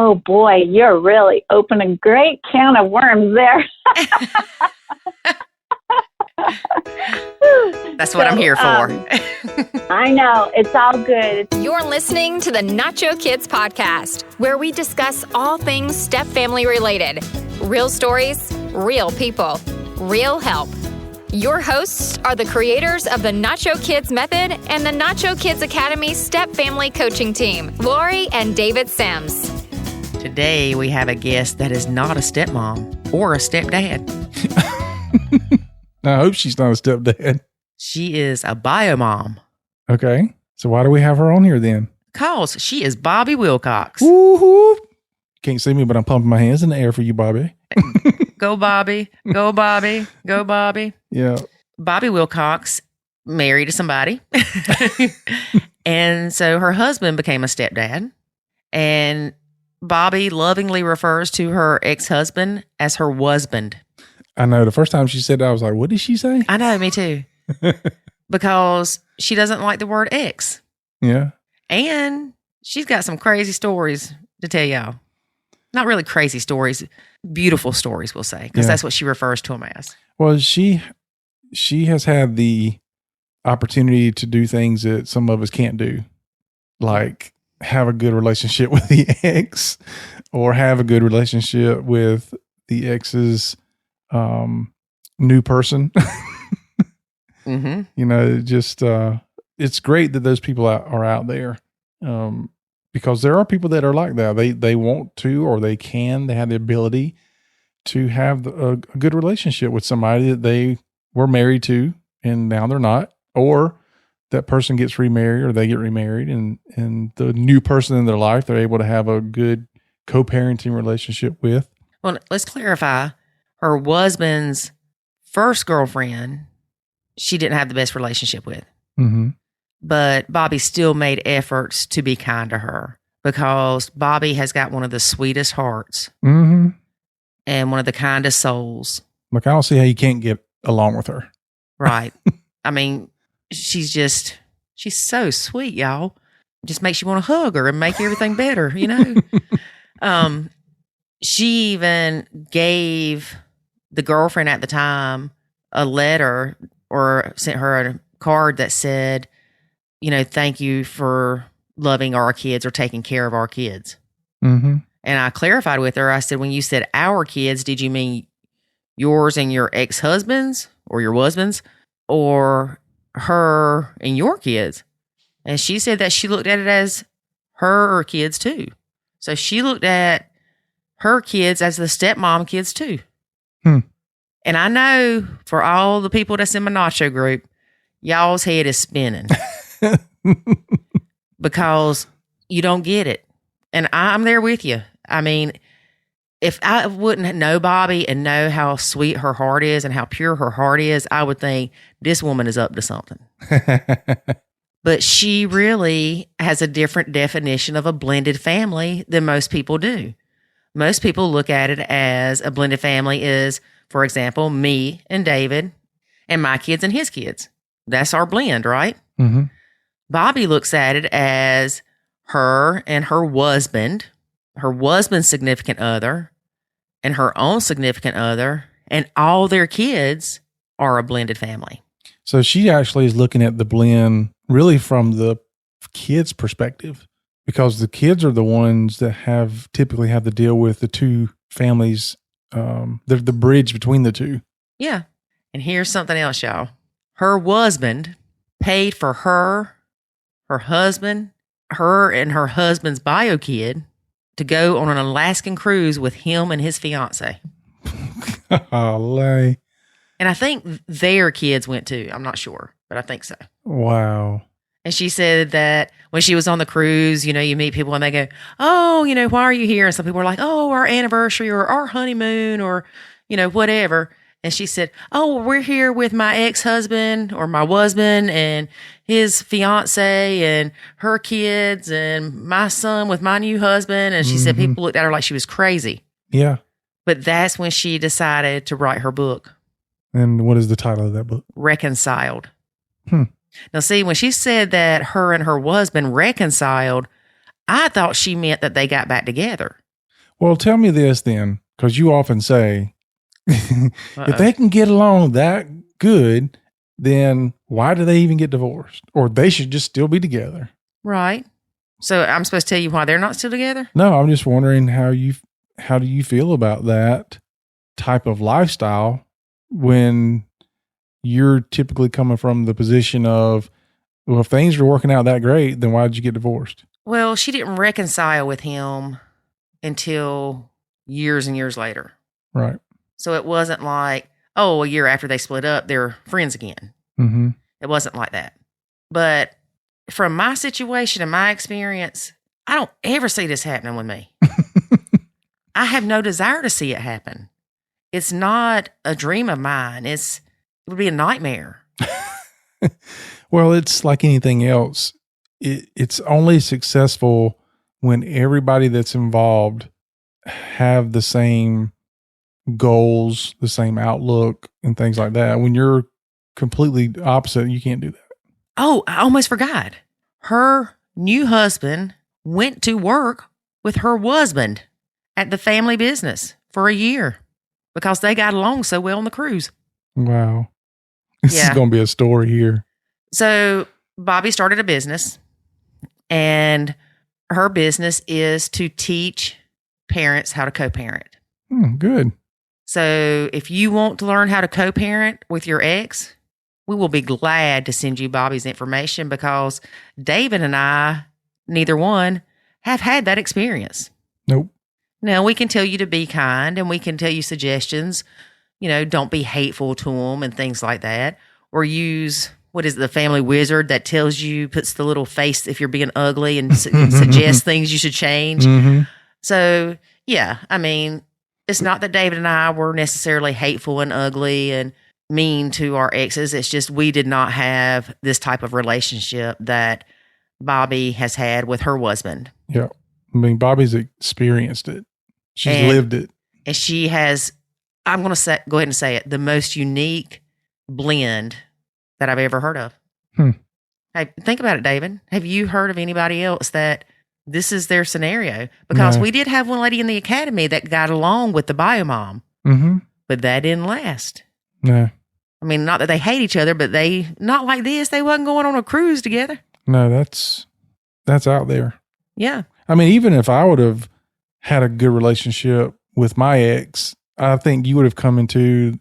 Oh, boy, you're really opening a great can of worms there. That's what I'm here for. I know. It's all good. You're listening to the Nacho Kids Podcast, where we discuss all things step-family related. Real stories, real people, real help. Your hosts are the creators of the Nacho Kids Method and the Nacho Kids Academy Step Family Coaching Team, Lori and David Sims. Today, we have a guest that is not a stepmom or a stepdad. I hope she's not a stepdad. She is a biomom. Okay. So why do we have her on here then? Because she is Bobbi Wilcox. Woo-hoo. Can't see me, but I'm pumping my hands in the air for you, Bobbi. Go, Bobbi. Go, Bobbi. Go, Bobbi. Yeah. Bobbi Wilcox married to somebody. And so her husband became a stepdad. And Bobbi lovingly refers to her ex-husband as her wasband. I know. The first time she said that, I was like, what did she say? I know, me too. Because she doesn't like the word ex. Yeah. And she's got some crazy stories to tell y'all. Not really crazy stories, beautiful stories, we'll say, because that's what she refers to them as. Well, she has had the opportunity to do things that some of us can't do, like have a good relationship with the ex or have a good relationship with the ex's new person. Mm-hmm. You know, just it's great that those people are out there. Because there are people that are like that. They want to, or they have the ability to have a good relationship with somebody that they were married to and now they're not, or that person gets remarried or they get remarried and the new person in their life, they're able to have a good co-parenting relationship with. Well, let's clarify. Her husband's first girlfriend, she didn't have the best relationship with. Mm-hmm. But Bobbi still made efforts to be kind to her because Bobbi has got one of the sweetest hearts Mm-hmm. and one of the kindest souls. Like, I don't see how you can't get along with her. Right. I mean, she's so sweet, y'all. It just makes you want to hug her and make everything better, you know? She even gave the girlfriend at the time a letter or sent her a card that said, you know, thank you for loving our kids or taking care of our kids. Mm-hmm. And I clarified with her. I said, when you said our kids, did you mean yours and your ex-husband's or your husband's or her and your kids? And she said that she looked at it as her kids too. So she looked at her kids as the stepmom kids too. Hmm. And I know for all the people that's in my Nacho group, y'all's head is spinning. Because you don't get it. And I'm there with you. I mean, if I wouldn't know Bobbi and know how sweet her heart is and how pure her heart is, I would think this woman is up to something. But she really has a different definition of a blended family than most people do. Most people look at it as a blended family is, for example, me and David and my kids and his kids. That's our blend, right? Mm-hmm. Bobbi looks at it as her and her husband's significant other, and her own significant other, and all their kids are a blended family. So she actually is looking at the blend really from the kids' perspective, because the kids are the ones that typically have to deal with the two families. They're the bridge between the two. Yeah. And here's something else, y'all. Her husband paid for her husband, her and her husband's bio kid to go on an Alaskan cruise with him and his fiance. Golly. And I think their kids went too. I'm not sure, but I think so. Wow. And she said that when she was on the cruise, you know, you meet people and they go, oh, you know, why are you here? And some people are like, oh, our anniversary or our honeymoon or, you know, whatever. And she said, oh, well, we're here with my ex-husband or my husband and his fiance and her kids and my son with my new husband. And she said people looked at her like she was crazy. Yeah. But that's when she decided to write her book. And what is the title of that book? Reconciled. Now, see, when she said that her and her husband reconciled, I thought she meant that they got back together. Well, tell me this then, because you often say, if they can get along that good, then why do they even get divorced? Or they should just still be together. Right. So I'm supposed to tell you why they're not still together? No, I'm just wondering how do you feel about that type of lifestyle when you're typically coming from the position of, well, if things are working out that great, then why did you get divorced? Well, she didn't reconcile with him until years and years later. Right. So it wasn't like, oh, a year after they split up, they're friends again. Mm-hmm. It wasn't like that. But from my situation and my experience, I don't ever see this happening with me. I have no desire to see it happen. It's not a dream of mine. It would be a nightmare. Well, it's like anything else. It's only successful when everybody that's involved have the same goals, the same outlook, and things like that. When you're completely opposite, you can't do that. Oh, I almost forgot. Her new husband went to work with her wasband at the family business for a year because they got along so well on the cruise. Wow. This is going to be a story here. So Bobbi started a business, and her business is to teach parents how to co-parent. Good. So if you want to learn how to co-parent with your ex, we will be glad to send you Bobbi's information because David and I, neither one, have had that experience. Nope. Now, we can tell you to be kind and we can tell you suggestions. Don't be hateful to them and things like that. Or use, the family wizard that tells you, puts the little face if you're being ugly and suggests things you should change. Mm-hmm. So, it's not that David and I were necessarily hateful and ugly and mean to our exes. It's just we did not have this type of relationship that Bobbi has had with her husband. Yeah. Bobbi's experienced it. She's lived it. And she has, I'm going to go ahead and say it, the most unique blend that I've ever heard of. Hey, think about it, David. Have you heard of anybody else that this is their scenario? Because we did have one lady in the academy that got along with the bio mom, but that didn't last. No. Not that they hate each other, but not like this. They wasn't going on a cruise together. No, that's out there. Yeah. Even if I would have had a good relationship with my ex, I think you would have come into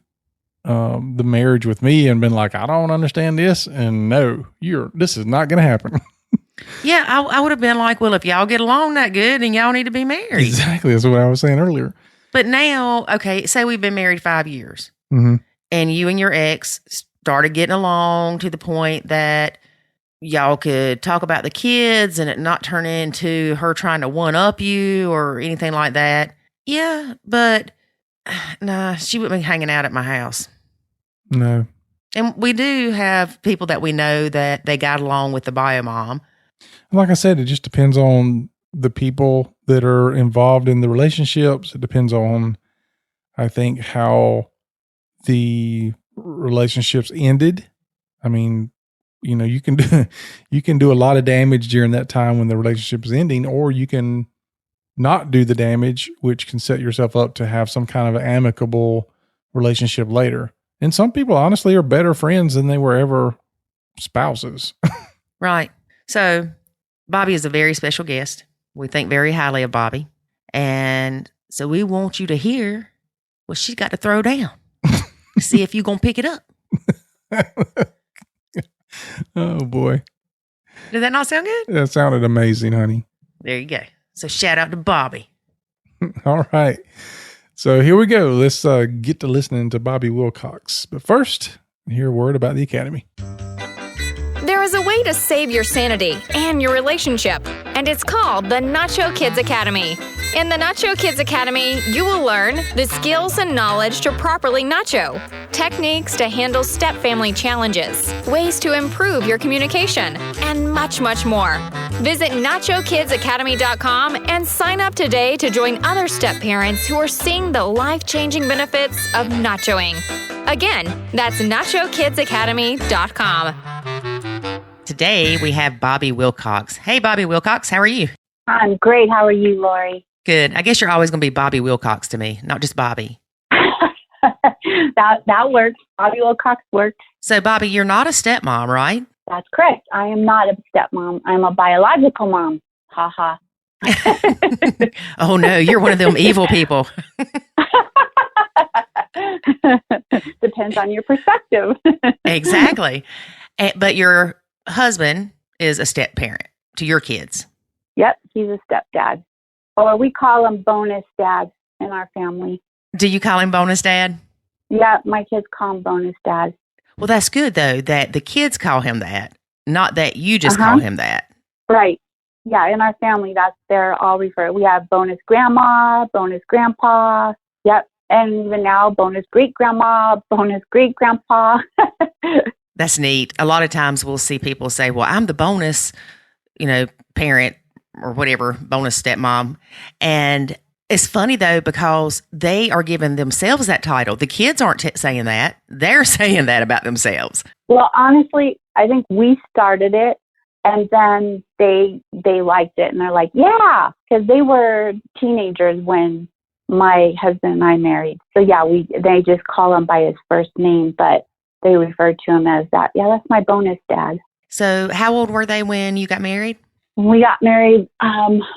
the marriage with me and been like, I don't understand this. And no, this is not going to happen. Yeah. I would have been like, well, if y'all get along that good, then y'all need to be married. Exactly. That's what I was saying earlier. But now, okay, say we've been married 5 years and you and your ex started getting along to the point that y'all could talk about the kids and it not turn into her trying to one-up you or anything like that. Yeah, but nah, she wouldn't be hanging out at my house. No. And we do have people that we know that they got along with the bio mom. Like I said, it just depends on the people that are involved in the relationships. It depends on, I think, how the relationships ended. You can do a lot of damage during that time when the relationship is ending, or you can not do the damage, which can set yourself up to have some kind of amicable relationship later. And some people honestly are better friends than they were ever spouses. Right. So Bobbi is a very special guest. We think very highly of Bobbi. And so we want you to hear what she's got to throw down. See if you're going to pick it up. Oh, boy. Did that not sound good? That sounded amazing, honey. There you go. So shout out to Bobbi. All right. So here we go. Let's get to listening to Bobbi Wilcox. But first, hear a word about the Academy. There is a way to save your sanity and your relationship, and it's called the Nacho Kids Academy. In the Nacho Kids Academy, you will learn the skills and knowledge to properly nacho, techniques to handle step-family challenges, ways to improve your communication, and much, much more. Visit NachoKidsAcademy.com and sign up today to join other step-parents who are seeing the life-changing benefits of nachoing. Again, that's NachoKidsAcademy.com. Today, we have Bobbi Wilcox. Hey, Bobbi Wilcox, how are you? I'm great. How are you, Lori? Good. I guess you're always going to be Bobbi Wilcox to me, not just Bobbi. That works. Bobbi Wilcox works. So, Bobbi, you're not a stepmom, right? That's correct. I am not a stepmom. I'm a biological mom. Ha ha. Oh, no, you're one of them evil people. Depends on your perspective. Exactly. But your husband is a step parent to your kids. Yep, he's a stepdad. Or we call him bonus dad in our family. Do you call him bonus dad? Yeah, my kids call him bonus dad. Well, that's good, though, that the kids call him that, not that you just call him that. Right. Yeah, in our family, they're all referred. We have bonus grandma, bonus grandpa. Yep. And even now, bonus great grandma, bonus great grandpa. That's neat. A lot of times we'll see people say, well, I'm the bonus, parent or whatever, bonus stepmom. And it's funny, though, because they are giving themselves that title. The kids aren't saying that. They're saying that about themselves. Well, honestly, I think we started it, and then they liked it. And they're like, yeah, because they were teenagers when my husband and I married. So, yeah, they just call him by his first name, but they refer to him as that. Yeah, that's my bonus dad. So how old were they when you got married? When we got married,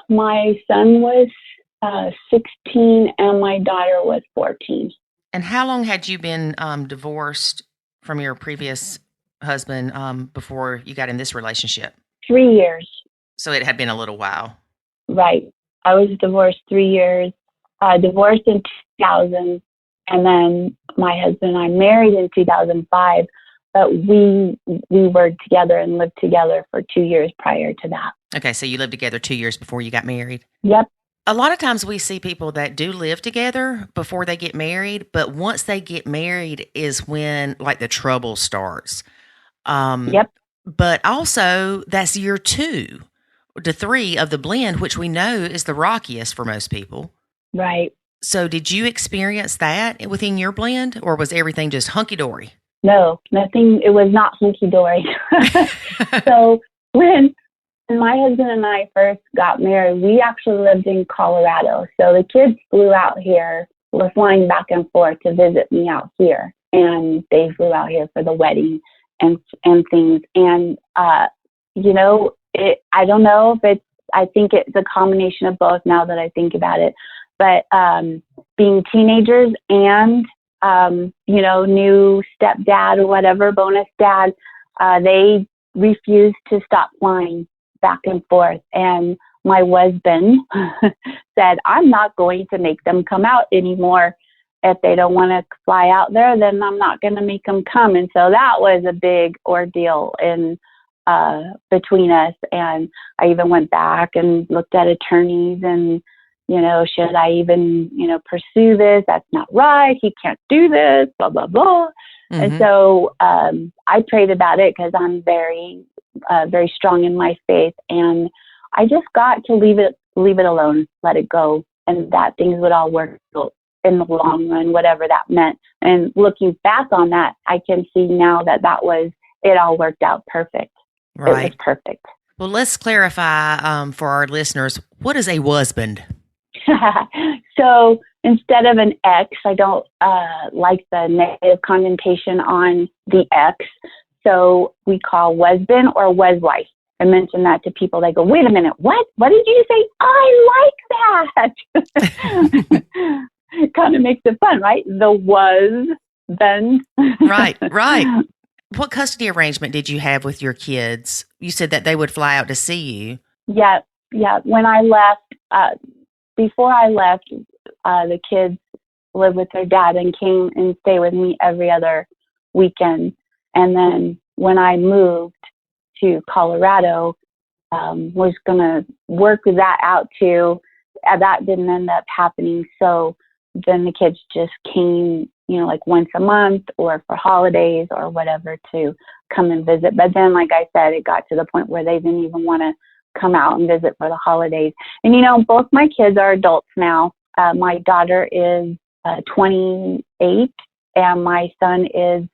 my son was 16 and my daughter was 14. And how long had you been divorced from your previous husband before you got in this relationship? 3 years. So it had been a little while. Right. I was divorced 3 years. Divorced in 2000, and then my husband and I married in 2005, but we were together and lived together for 2 years prior to that. Okay, so you lived together 2 years before you got married? Yep. A lot of times we see people that do live together before they get married, but once they get married is when like the trouble starts. Yep. But also that's year 2 to 3 of the blend, which we know is the rockiest for most people. Right. So did you experience that within your blend, or was everything just hunky-dory? No, nothing. It was not hunky-dory. So when my husband and I first got married, we actually lived in Colorado. So the kids flew out here, were flying back and forth to visit me out here. And they flew out here for the wedding and things. And, I don't know if I think it's a combination of both now that I think about it. But being teenagers and, new stepdad or whatever, bonus dad, they refused to stop flying back and forth. And my wasband said, I'm not going to make them come out anymore. If they don't want to fly out there, then I'm not going to make them come. And so that was a big ordeal between us. And I even went back and looked at attorneys and, should I even, pursue this? That's not right. He can't do this, blah, blah, blah. Mm-hmm. And so I prayed about it because I'm very, very strong in my faith. And I just got to leave it alone, let it go, and that things would all work in the long run, whatever that meant. And looking back on that, I can see now that it all worked out perfect. Right. It was perfect. Well, let's clarify for our listeners, what is a wasband? So instead of an X, I don't like the negative connotation on the X. So we call wasband or waswife. I mention that to people. They go, wait a minute, what? What did you say? I like that. It kind of makes it fun, right? The wasband. Right. What custody arrangement did you have with your kids? You said that they would fly out to see you. Yeah. When I left, before I left, the kids lived with their dad and came and stayed with me every other weekend. And then when I moved to Colorado, was going to work that out too. That didn't end up happening. So then the kids just came, like once a month or for holidays or whatever to come and visit. But then, like I said, it got to the point where they didn't even want to come out and visit for the holidays. And, both my kids are adults now. My daughter is 28 and my son is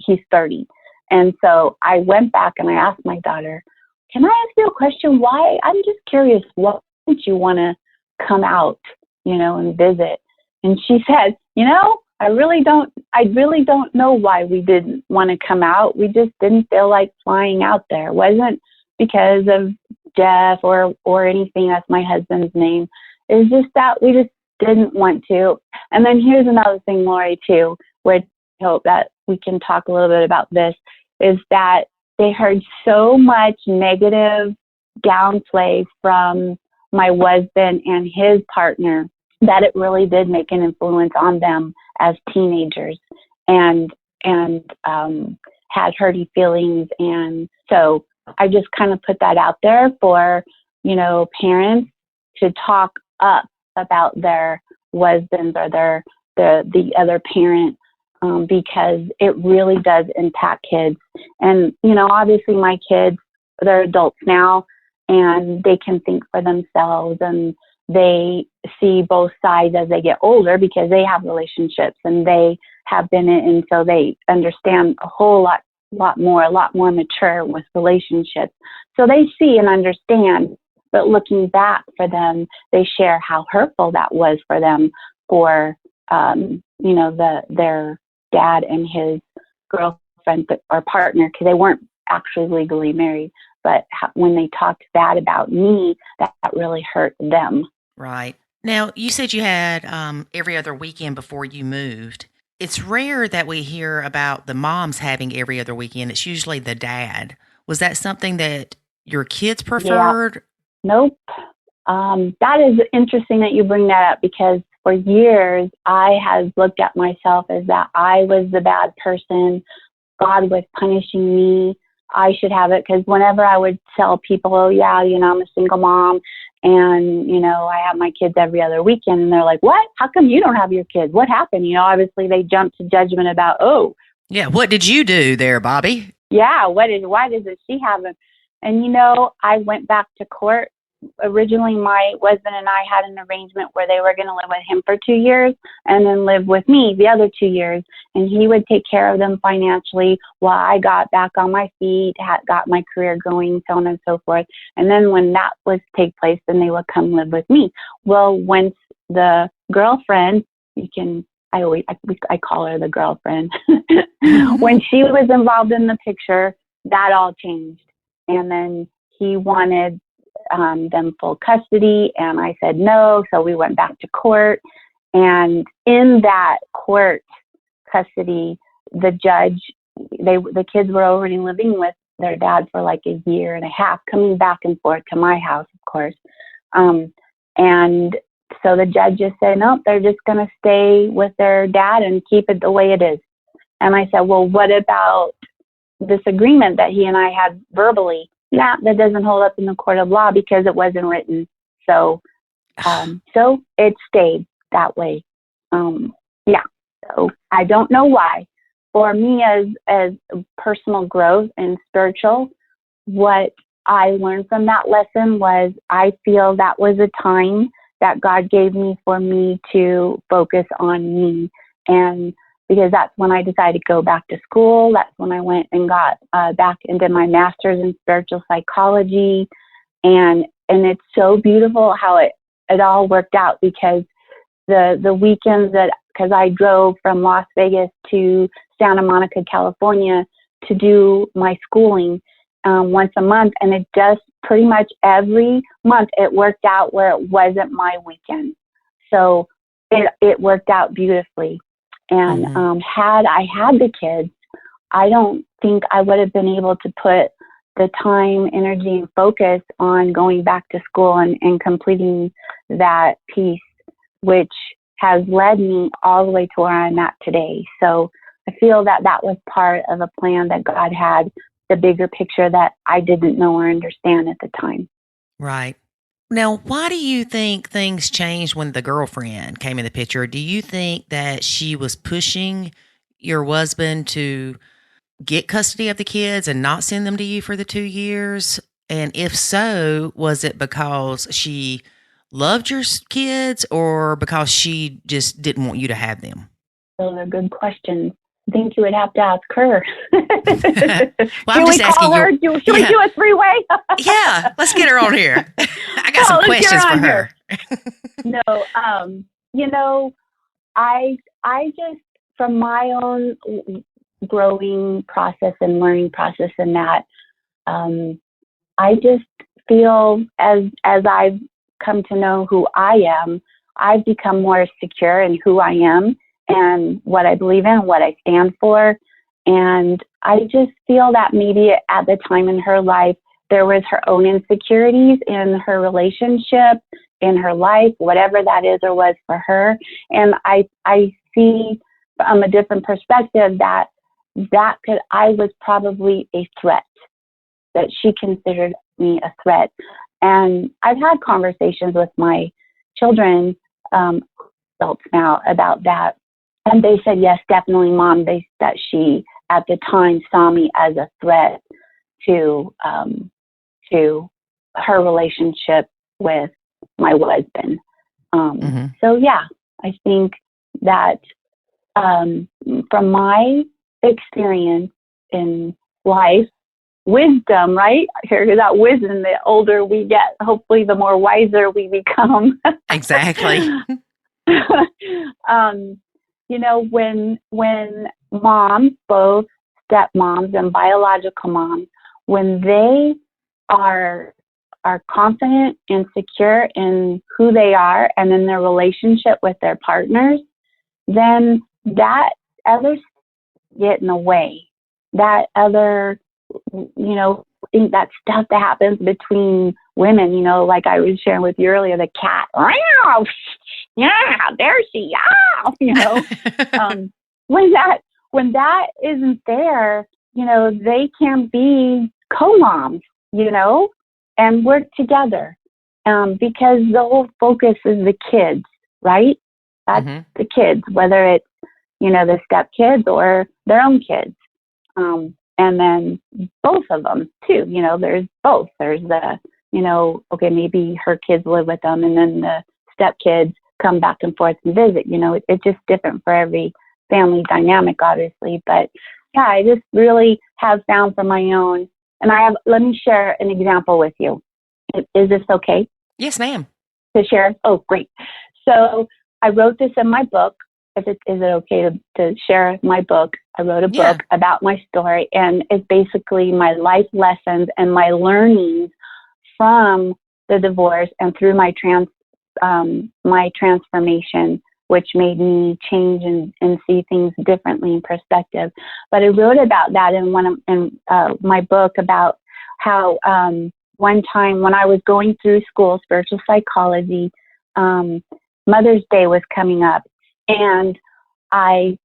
he's 30. And so I went back and I asked my daughter, can I ask you a question? Why? I'm just curious. Why would you want to come out, and visit. And she said, I really don't know why we didn't want to come out. We just didn't feel like flying out there. It wasn't because of Jeff or anything. That's my husband's name. It was just that we just didn't want to. And then here's another thing, Lori, too, which I hope that we can talk a little bit about this, is that they heard so much negative downplay from my husband and his partner that it really did make an influence on them as teenagers, and had hurty feelings. And so I just kind of put that out there for, parents to talk up about their husbands or the other parent, because it really does impact kids. And, obviously my kids, they're adults now, and they can think for themselves, and they see both sides as they get older because they have relationships and they have been in, and so they understand a whole lot more mature with relationships. So they see and understand, but looking back for them, they share how hurtful that was for them, for, their dad and his girlfriend or partner, because they weren't actually legally married. But when they talked bad about me, that really hurt them. Right. Now, you said you had every other weekend before you moved. It's rare that we hear about the moms having every other weekend. It's usually the dad. Was that something that your kids preferred? Yeah. Nope. That is interesting that you bring that up, because for years I had looked at myself as that I was the bad person. God was punishing me. I should have it, because whenever I would tell people, oh yeah, I'm a single mom and, I have my kids every other weekend, and they're like, what? How come you don't have your kids? What happened? Obviously they jumped to judgment about, oh. Yeah, what did you do there, Bobbi? Yeah, why doesn't she have them? And, I went back to court. Originally, my husband and I had an arrangement where they were going to live with him for 2 years and then live with me the other 2 years. And he would take care of them financially while I got back on my feet, got my career going, so on and so forth. And then when that was take place, then they would come live with me. Well, once the girlfriend, I call her the girlfriend, when she was involved in the picture, that all changed. And then he wanted them full custody, and I said no, so we went back to court. And in that court custody, the judge, the kids were already living with their dad for like a year and a half, coming back and forth to my house, of course. And so the judge just said, nope, they're just going to stay with their dad and keep it the way it is. And I said, well, what about this agreement that he and I had verbally? Yeah, that doesn't hold up in the court of law because it wasn't written. So, so it stayed that way. Yeah. So I don't know why. For me, as personal growth and spiritual, what I learned from that lesson was I feel that was a time that God gave me for me to focus on me. And because that's when I decided to go back to school. That's when I went and got back into my master's in spiritual psychology. And it's so beautiful how it all worked out, because the weekends because I drove from Las Vegas to Santa Monica, California to do my schooling once a month. And it just pretty much every month it worked out where it wasn't my weekend. So it worked out beautifully. And had I had the kids, I don't think I would have been able to put the time, energy, and focus on going back to school and completing that piece, which has led me all the way to where I'm at today. So I feel that was part of a plan that God had, the bigger picture that I didn't know or understand at the time. Right. Now, why do you think things changed when the girlfriend came in the picture? Do you think that she was pushing your husband to get custody of the kids and not send them to you for the 2 years? And if so, was it because she loved your kids or because she just didn't want you to have them? Those are good questions. I think you would have to ask her. Well, I'm just asking you. Should we do a three-way? Yeah, let's get her on here. I got some questions for her. No, I just, from my own growing process and learning process and that, I just feel as I've come to know who I am, I've become more secure in who I am and what I believe in, what I stand for. And I just feel that maybe at the time in her life, there was her own insecurities in her relationship, in her life, whatever that is or was for her. And I see from a different perspective that I was probably a threat, that she considered me a threat. And I've had conversations with my children, adults now, about that. And they said, yes, definitely, Mom, that she at the time saw me as a threat to her relationship with my husband. So yeah, I think that from my experience in life, wisdom, right? Hear that wisdom, the older we get, hopefully the more wiser we become. Exactly. When moms, both stepmoms and biological moms, when they are confident and secure in who they are and in their relationship with their partners, then that others get in the way. That other, think that stuff that happens between women, like I was sharing with you earlier, the cat, yeah, there she, when that isn't there, they can be co-moms, and work together, because the whole focus is the kids, right? That's the kids, whether it's, the step kids or their own kids. And then both of them too, there's both. There's the, okay, maybe her kids live with them and then the step kids come back and forth and visit, it's just different for every family dynamic, obviously. But yeah, I just really have found for my own, and let me share an example with you. Is this okay? Yes, ma'am. To share? Oh, great. So I wrote this in my book. Is it okay to share my book? I wrote a book about my story, and it's basically my life lessons and my learnings from the divorce and through my transformation, which made me change and see things differently in perspective. But I wrote about that in my book about how one time when I was going through school, spiritual psychology, Mother's Day was coming up. And I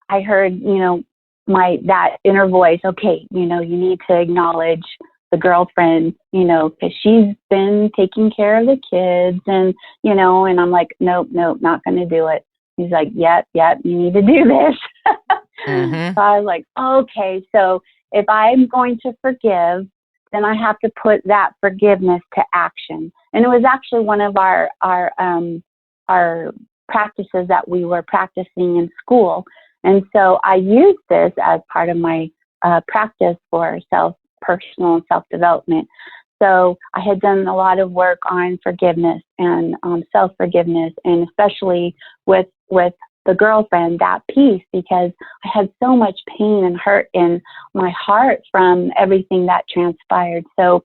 heard, that inner voice, okay, you need to acknowledge the girlfriend, because she's been taking care of the kids and I'm like, nope, not going to do it. He's like, yep, you need to do this. So I was like, okay, so if I'm going to forgive, then I have to put that forgiveness to action. And it was actually one of our practices that we were practicing in school. And so I used this as part of my practice for personal and self-development. So I had done a lot of work on forgiveness and self-forgiveness, and especially with the girlfriend, that piece, because I had so much pain and hurt in my heart from everything that transpired. So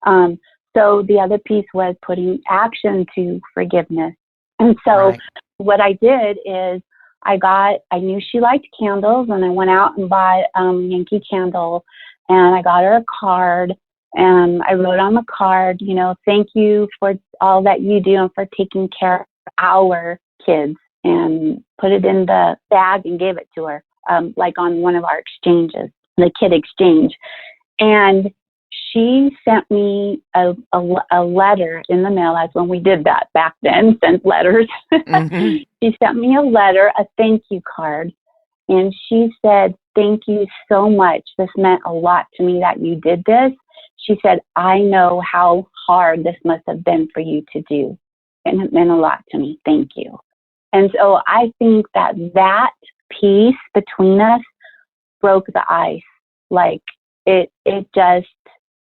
the other piece was putting action to forgiveness. And so what I did is I knew she liked candles, and I went out and bought Yankee Candle, and I got her a card, and I wrote on the card, thank you for all that you do and for taking care of our kids, and put it in the bag and gave it to her, like on one of our exchanges, the kid exchange. And she sent me a letter in the mail. That's when we did that back then, sent letters. She sent me a letter, a thank you card. And she said, thank you so much. This meant a lot to me that you did this. She said, I know how hard this must have been for you to do. And it meant a lot to me. Thank you. And so I think that piece between us broke the ice. Like it just,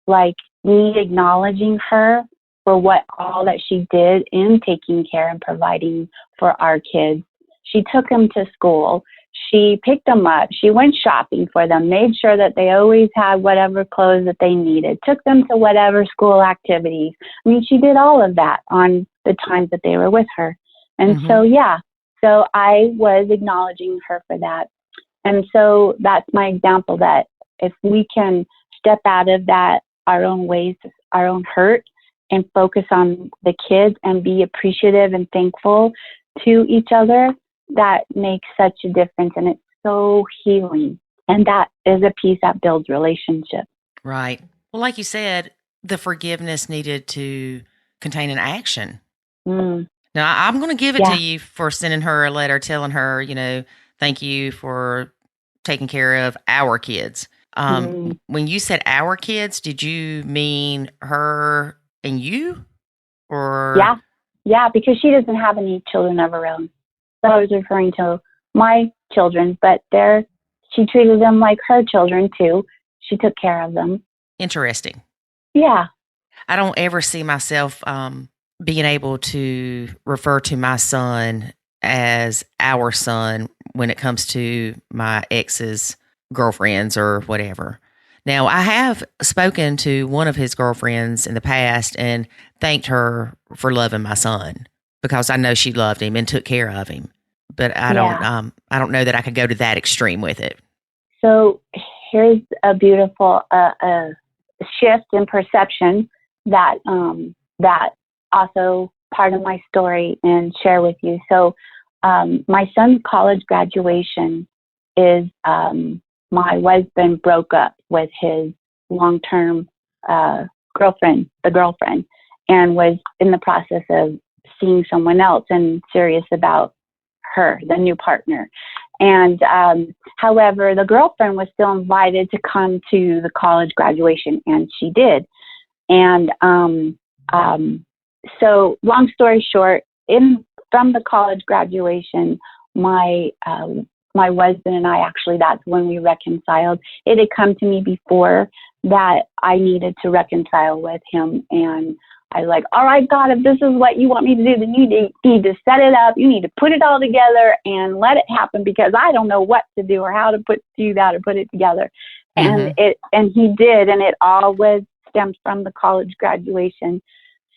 like me acknowledging her for what all that she did in taking care and providing for our kids. She took them to school. She picked them up. She went shopping for them, made sure that they always had whatever clothes that they needed, took them to whatever school activities. I mean, she did all of that on the times that they were with her. And so I was acknowledging her for that. And so that's my example, that if we can step out of that, our own ways, our own hurt, and focus on the kids and be appreciative and thankful to each other, that makes such a difference. And it's so healing. And that is a piece that builds relationship. Right. Well, like you said, the forgiveness needed to contain an action. Now, I'm going to give it to you for sending her a letter telling her, thank you for taking care of our kids. When you said our kids, did you mean her and you? Or Yeah, because she doesn't have any children of her own. So I was referring to my children, but she treated them like her children too. She took care of them. Interesting. Yeah. I don't ever see myself being able to refer to my son as our son when it comes to my ex's girlfriends or whatever. Now, I have spoken to one of his girlfriends in the past and thanked her for loving my son, because I know she loved him and took care of him. But I don't know that I could go to that extreme with it. So here's a beautiful shift in perception that also part of my story and share with you. So my son's college graduation is my husband broke up with his long-term girlfriend, and was in the process of seeing someone else and serious about her, the new partner. And however, the girlfriend was still invited to come to the college graduation, and she did. And so long story short, from the college graduation, my husband and I, actually, that's when we reconciled. It had come to me before that I needed to reconcile with him. And I was like, all right, God, if this is what you want me to do, then you need to set it up. You need to put it all together and let it happen, because I don't know what to do or how to do that or put it together. And he did, and it all stemmed from the college graduation.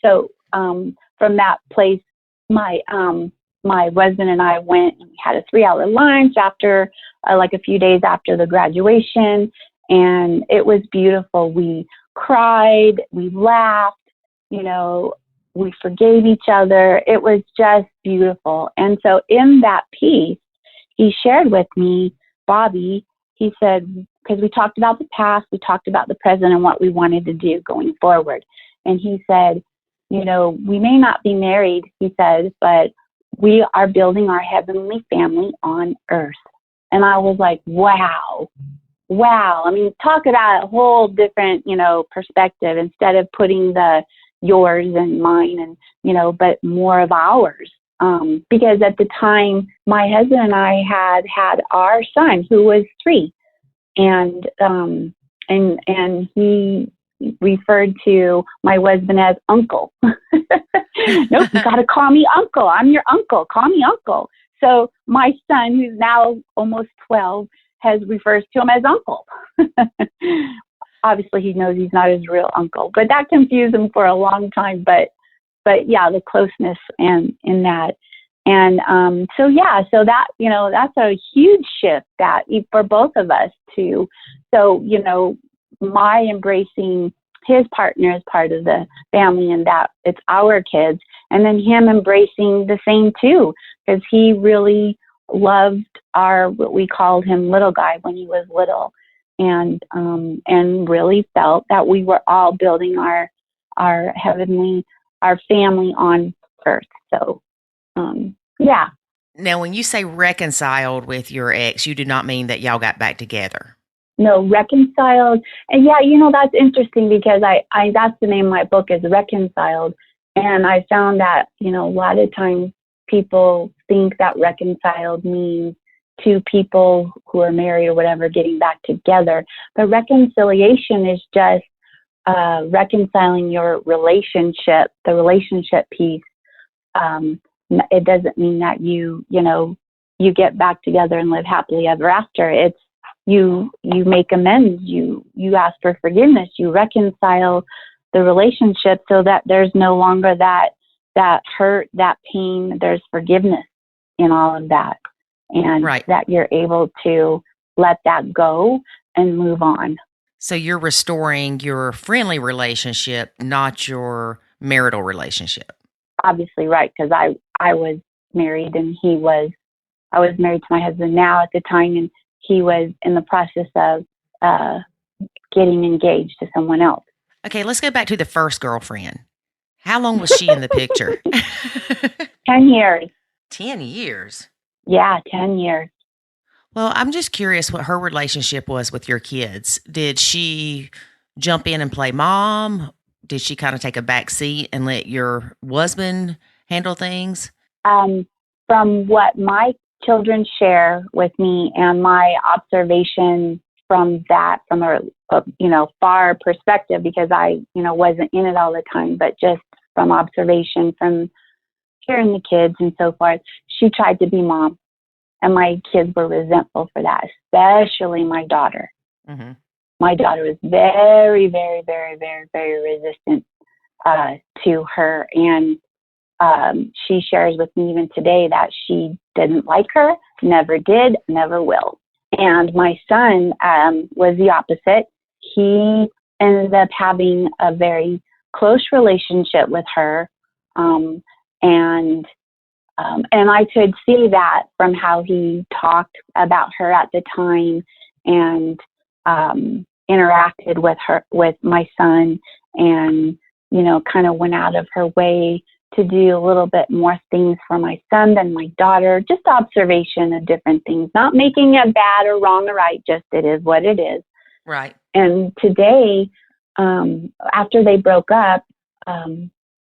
So from that place, my husband and I went and we had a 3-hour lunch after, like a few days after the graduation. And it was beautiful. We cried, we laughed, we forgave each other. It was just beautiful. And so in that piece, he shared with me, Bobbi, he said, because we talked about the past, we talked about the present and what we wanted to do going forward. And he said, we may not be married, he said, but we are building our heavenly family on earth. And I was like, wow. I mean, talk about a whole different, perspective, instead of putting the yours and mine and, but more of ours. Because at the time, my husband and I had our son, who was 3. And he referred to my husband as uncle. Nope, you got to call me uncle. I'm your uncle. Call me uncle. So my son, who's now almost 12, refers to him as uncle. Obviously, he knows he's not his real uncle, but that confused him for a long time. But yeah, the closeness and in that. And so that, that's a huge shift that for both of us too. So, my embracing his partner as part of the family, and that it's our kids, and then him embracing the same too, because he really loved what we called him little guy when he was little, and really felt that we were all building our family on earth. So, yeah. Now, when you say reconciled with your ex, you do not mean that y'all got back together. No, reconciled. And yeah, that's interesting, because I that's the name of my book, is Reconciled. And I found that, a lot of times people think that reconciled means two people who are married or whatever getting back together. But reconciliation is just reconciling your relationship, the relationship piece. It doesn't mean that you get back together and live happily ever after. It's you make amends, you ask for forgiveness, you reconcile the relationship so that there's no longer that hurt, that pain. There's forgiveness in all of that, and that you're able to let that go and move on. So you're restoring your friendly relationship, not your marital relationship. Obviously, right, because I was married and I was married to my husband now at the time, and he was in the process of getting engaged to someone else. Okay, let's go back to the first girlfriend. How long was she in the picture? 10 years. 10 years? Yeah, 10 years. Well, I'm just curious what her relationship was with your kids. Did she jump in and play mom? Did she kind of take a back seat and let your husband handle things? From what my children share with me and my observation from that, from a far perspective, because I wasn't in it all the time, but just from observation, from hearing the kids and so forth, she tried to be mom, and my kids were resentful for that, especially my daughter. Mm-hmm. My daughter was very, very, very, very, very resistant to her, and she shares with me even today that she didn't like her, never did, never will. And my son was the opposite. He ended up having a very close relationship with her, and I could see that from how he talked about her at the time, and interacted with my son, and kind of went out of her way to do a little bit more things for my son than my daughter. Just observation of different things, not making it bad or wrong or right, just it is what it is. Right. And today, after they broke up,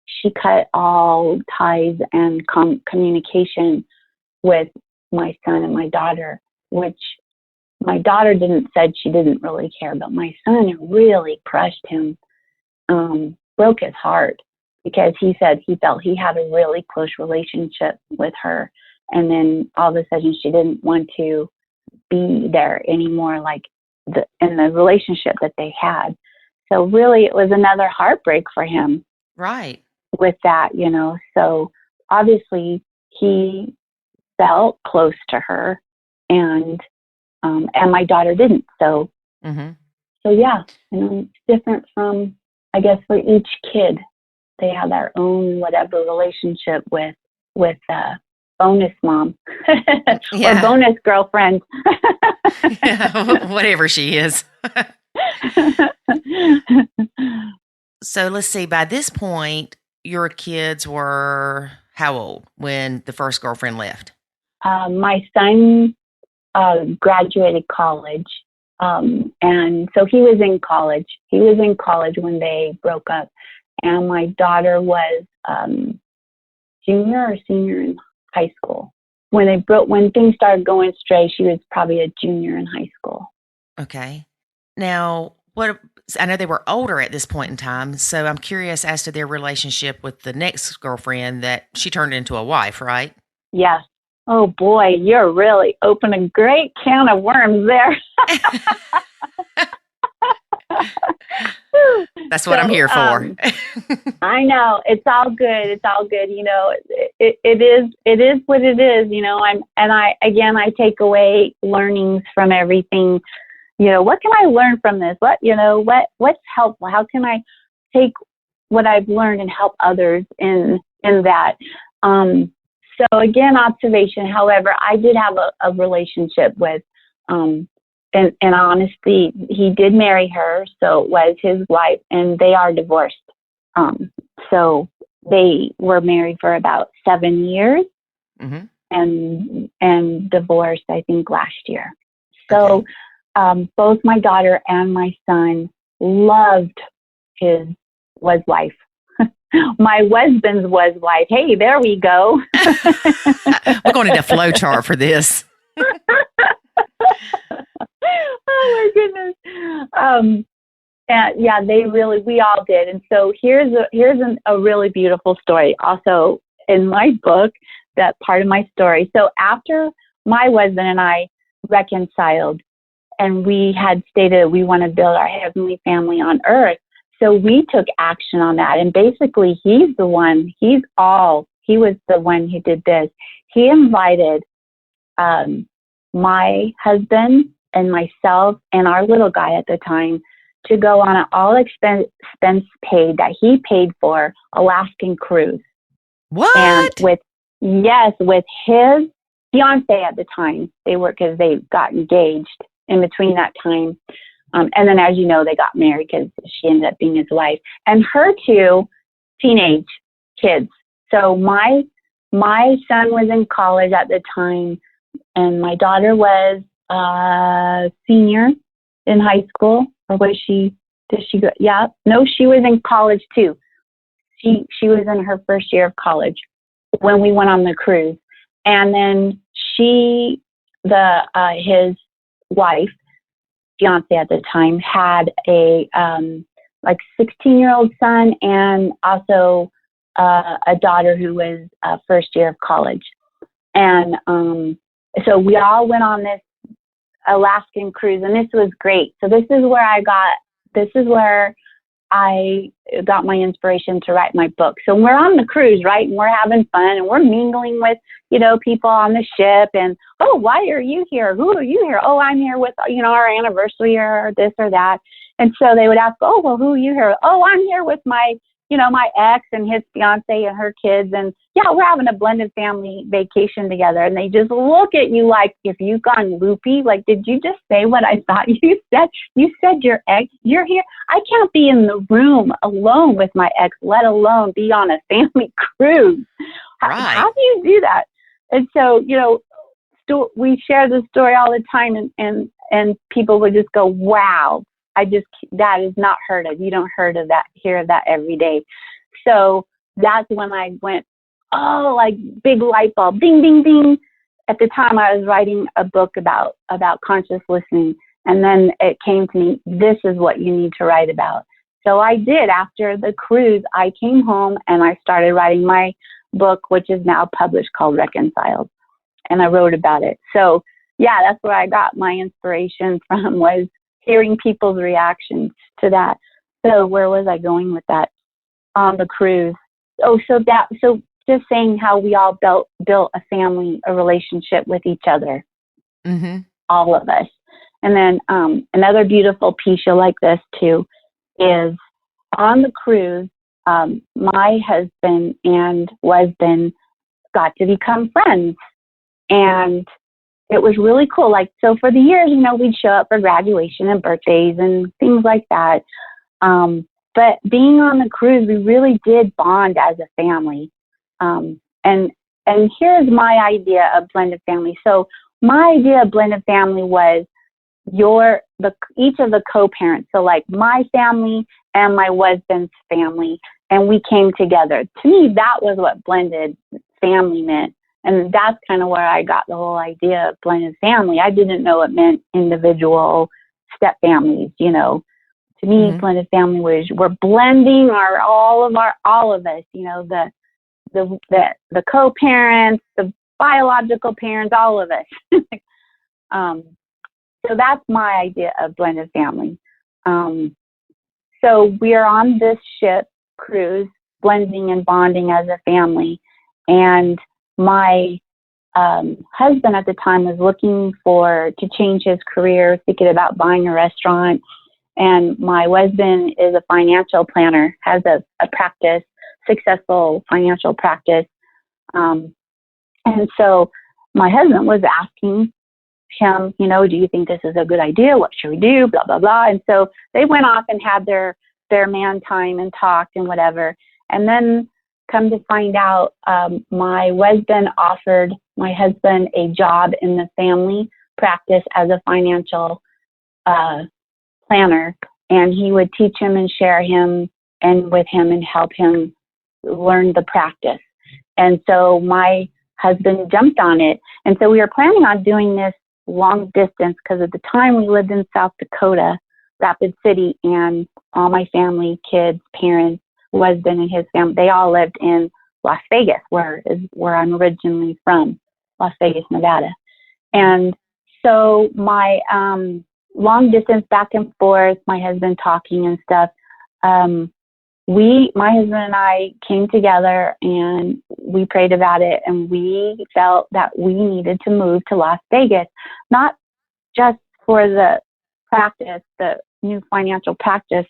she cut all ties and communication with my son and my daughter, which my daughter said she didn't really care, but my son, it really crushed him, broke his heart, because he said he felt he had a really close relationship with her, and then all of a sudden she didn't want to be there anymore, like in the relationship that they had. So really, it was another heartbreak for him. Right. With that, so obviously he felt close to her, and my daughter didn't. So, So yeah, it's different from, I guess, for each kid. They have their own whatever relationship with bonus mom or bonus girlfriend. Yeah, whatever she is. So let's see, by this point, your kids were how old when the first girlfriend left? My son graduated college, and so he was in college. He was in college when they broke up, and my daughter was junior or senior in high school. When things started going astray, she was probably a junior in high school. Okay. Now, I know they were older at this point in time, so I'm curious as to their relationship with the next girlfriend that she turned into a wife, right? Yes. Oh boy, you're really opening a great can of worms there. That's what I'm here for. I know, it's all good. It's all good. It is what it is. I take away learnings from everything. What can I learn from this? What's helpful? How can I take what I've learned and help others in that? So again, observation. However, I did have a relationship with, and honestly, he did marry her, so it was his wife, and they are divorced. So they were married for about 7 years, and divorced, I think, last year. So. Okay. Both my daughter and my son loved his was-wife. My husband's was-wife. Hey, there we go. We're going to need a flow chart for this. Oh, my goodness. And yeah, we all did. And so here's a really beautiful story also in my book, that part of my story. So after my husband and I reconciled, and we had stated we want to build our heavenly family on earth, so we took action on that. And basically, he was the one who did this. He invited my husband and myself and our little guy at the time to go on an all expense paid that he paid for Alaskan cruise. What? And with his fiance at the time, because they got engaged in between that time. And then, as you know, they got married because she ended up being his wife, and her 2 teenage kids. So my son was in college at the time, and my daughter was a senior in high school. Or was she? Did she go? Yeah. No, she was in college too. She was in her first year of college when we went on the cruise, and then his wife, fiance at the time, had a 16-year-old son, and also a daughter who was first year of college. And so we all went on this Alaskan cruise, and this was great. So this is where I got my inspiration to write my book. So we're on the cruise, right? And we're having fun, and we're mingling with, people on the ship, and, oh, why are you here? Who are you here? Oh, I'm here with, our anniversary or this or that. And so they would ask, oh, well, who are you here? Oh, I'm here with my ex and his fiance and her kids. And yeah, we're having a blended family vacation together. And they just look at you like, if you've gone loopy, like, did you just say what I thought you said? You said your ex, you're here. I can't be in the room alone with my ex, let alone be on a family cruise. Right. How do you do that? And so, we share this story all the time, and people would just go, wow. That is not heard of. You don't hear of that every day. So that's when I went, oh, like big light bulb, ding, ding, ding. At the time I was writing a book about conscious listening. And then it came to me, this is what you need to write about. So I did. After the cruise, I came home and I started writing my book, which is now published, called Reconciled. And I wrote about it. So yeah, that's where I got my inspiration from, was hearing people's reactions to that. So where was I going with that? On the cruise. So just saying how we all built a family, a relationship with each other, all of us. And then another beautiful piece, you'll like this too, is on the cruise, my husband and husband got to become friends. And it was really cool. Like, so for the years, we'd show up for graduation and birthdays and things like that. But being on the cruise, we really did bond as a family. And here's my idea of blended family. So my idea of blended family was each of the co-parents. So like my family and my husband's family, and we came together. To me, that was what blended family meant. And that's kind of where I got the whole idea of blended family. I didn't know it meant individual step families, To me, blended family was, we're blending all of us, the co-parents, the biological parents, all of us. So that's my idea of blended family. So we are on this ship cruise, blending and bonding as a family. And my husband at the time was looking to change his career, thinking about buying a restaurant. And my husband is a financial planner, has a practice, successful financial practice. And so my husband was asking him, do you think this is a good idea? What should we do? Blah, blah, blah. And so they went off and had their man time and talked and whatever. And then come to find out, my husband offered my husband a job in the family practice as a financial planner, and he would teach him and share him and with him and help him learn the practice. And so my husband jumped on it. And so we were planning on doing this long distance, because at the time we lived in South Dakota, Rapid City, and all my family, kids, parents, husband and his family, they all lived in Las Vegas, where I'm originally from, Las Vegas, Nevada. And so my long distance back and forth, my husband talking and stuff, my husband and I came together and we prayed about it, and we felt that we needed to move to Las Vegas, not just for the practice, the new financial practice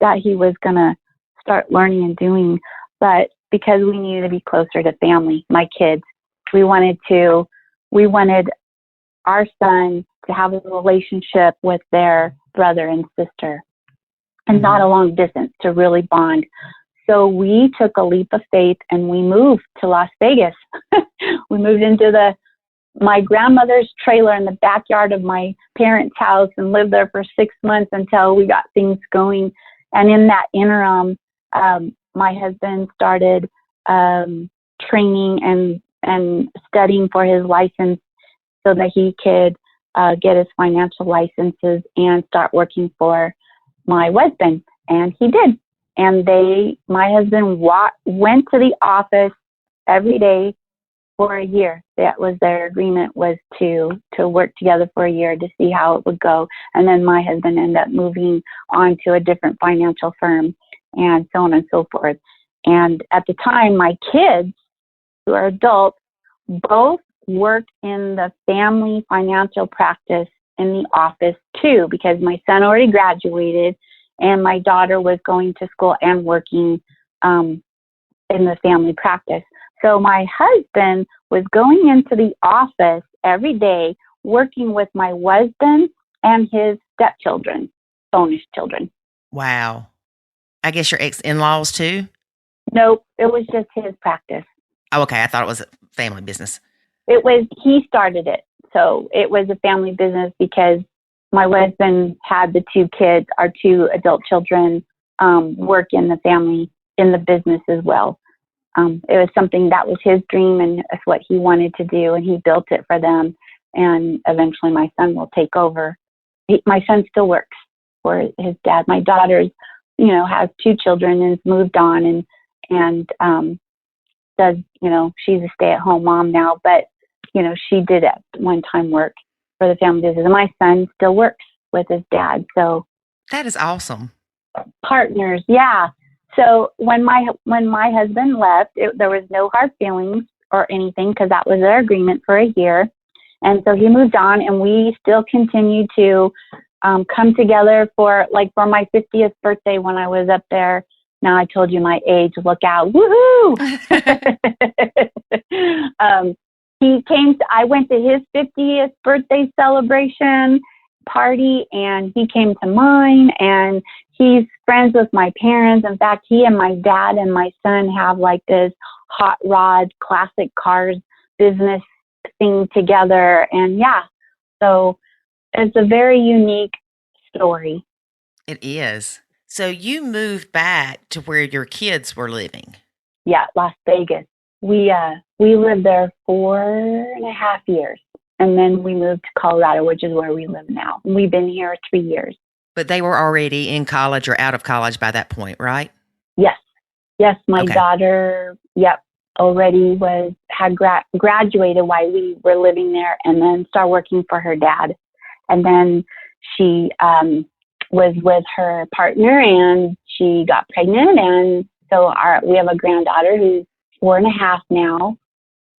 that he was going to start learning and doing, but because we needed to be closer to family, my kids. We wanted our son to have a relationship with their brother and sister, and not a long distance, to really bond. So we took a leap of faith and we moved to Las Vegas. We moved into my grandmother's trailer in the backyard of my parents' house and lived there for 6 months until we got things going. And in that interim, my husband started training and studying for his license so that he could get his financial licenses and start working for my husband. And he did. And my husband went to the office every day for a year. That was their agreement, was to work together for a year to see how it would go. And then my husband ended up moving on to a different financial firm, and so on and so forth. And at the time, my kids, who are adults, both worked in the family financial practice in the office too, because my son already graduated and my daughter was going to school and working in the family practice. So my husband was going into the office every day, working with my husband and his stepchildren, bonus children. Wow. I guess your ex-in-laws too? Nope, it was just his practice. Oh, okay. I thought it was a family business. He started it. So it was a family business because my husband had the two kids, our two adult children, work in the family, in the business as well. It was something that was his dream, and it's what he wanted to do, and he built it for them. And eventually my son will take over. My son still works for his dad. My daughter's, has two children and has moved on and does, she's a stay-at-home mom now, but, she did at one time work for the family business. And my son still works with his dad. So that is awesome. Partners. Yeah. So when my husband left, there was no hard feelings or anything, because that was their agreement for a year. And so he moved on, and we still continued to come together for my 50th birthday when I was up there. Now I told you my age. Look out. Woohoo! I went to his 50th birthday celebration party, and he came to mine, and he's friends with my parents. In fact, he and my dad and my son have this hot rod, classic cars business thing together. And yeah, so it's a very unique story. It is. So you moved back to where your kids were living. Yeah, Las Vegas. We lived there 4.5 years, and then we moved to Colorado, which is where we live now. We've been here 3 years. But they were already in college or out of college by that point, right? Yes. My daughter, already had graduated while we were living there, and then started working for her dad. And then she was with her partner, and she got pregnant, and so we have a granddaughter who's 4.5 now.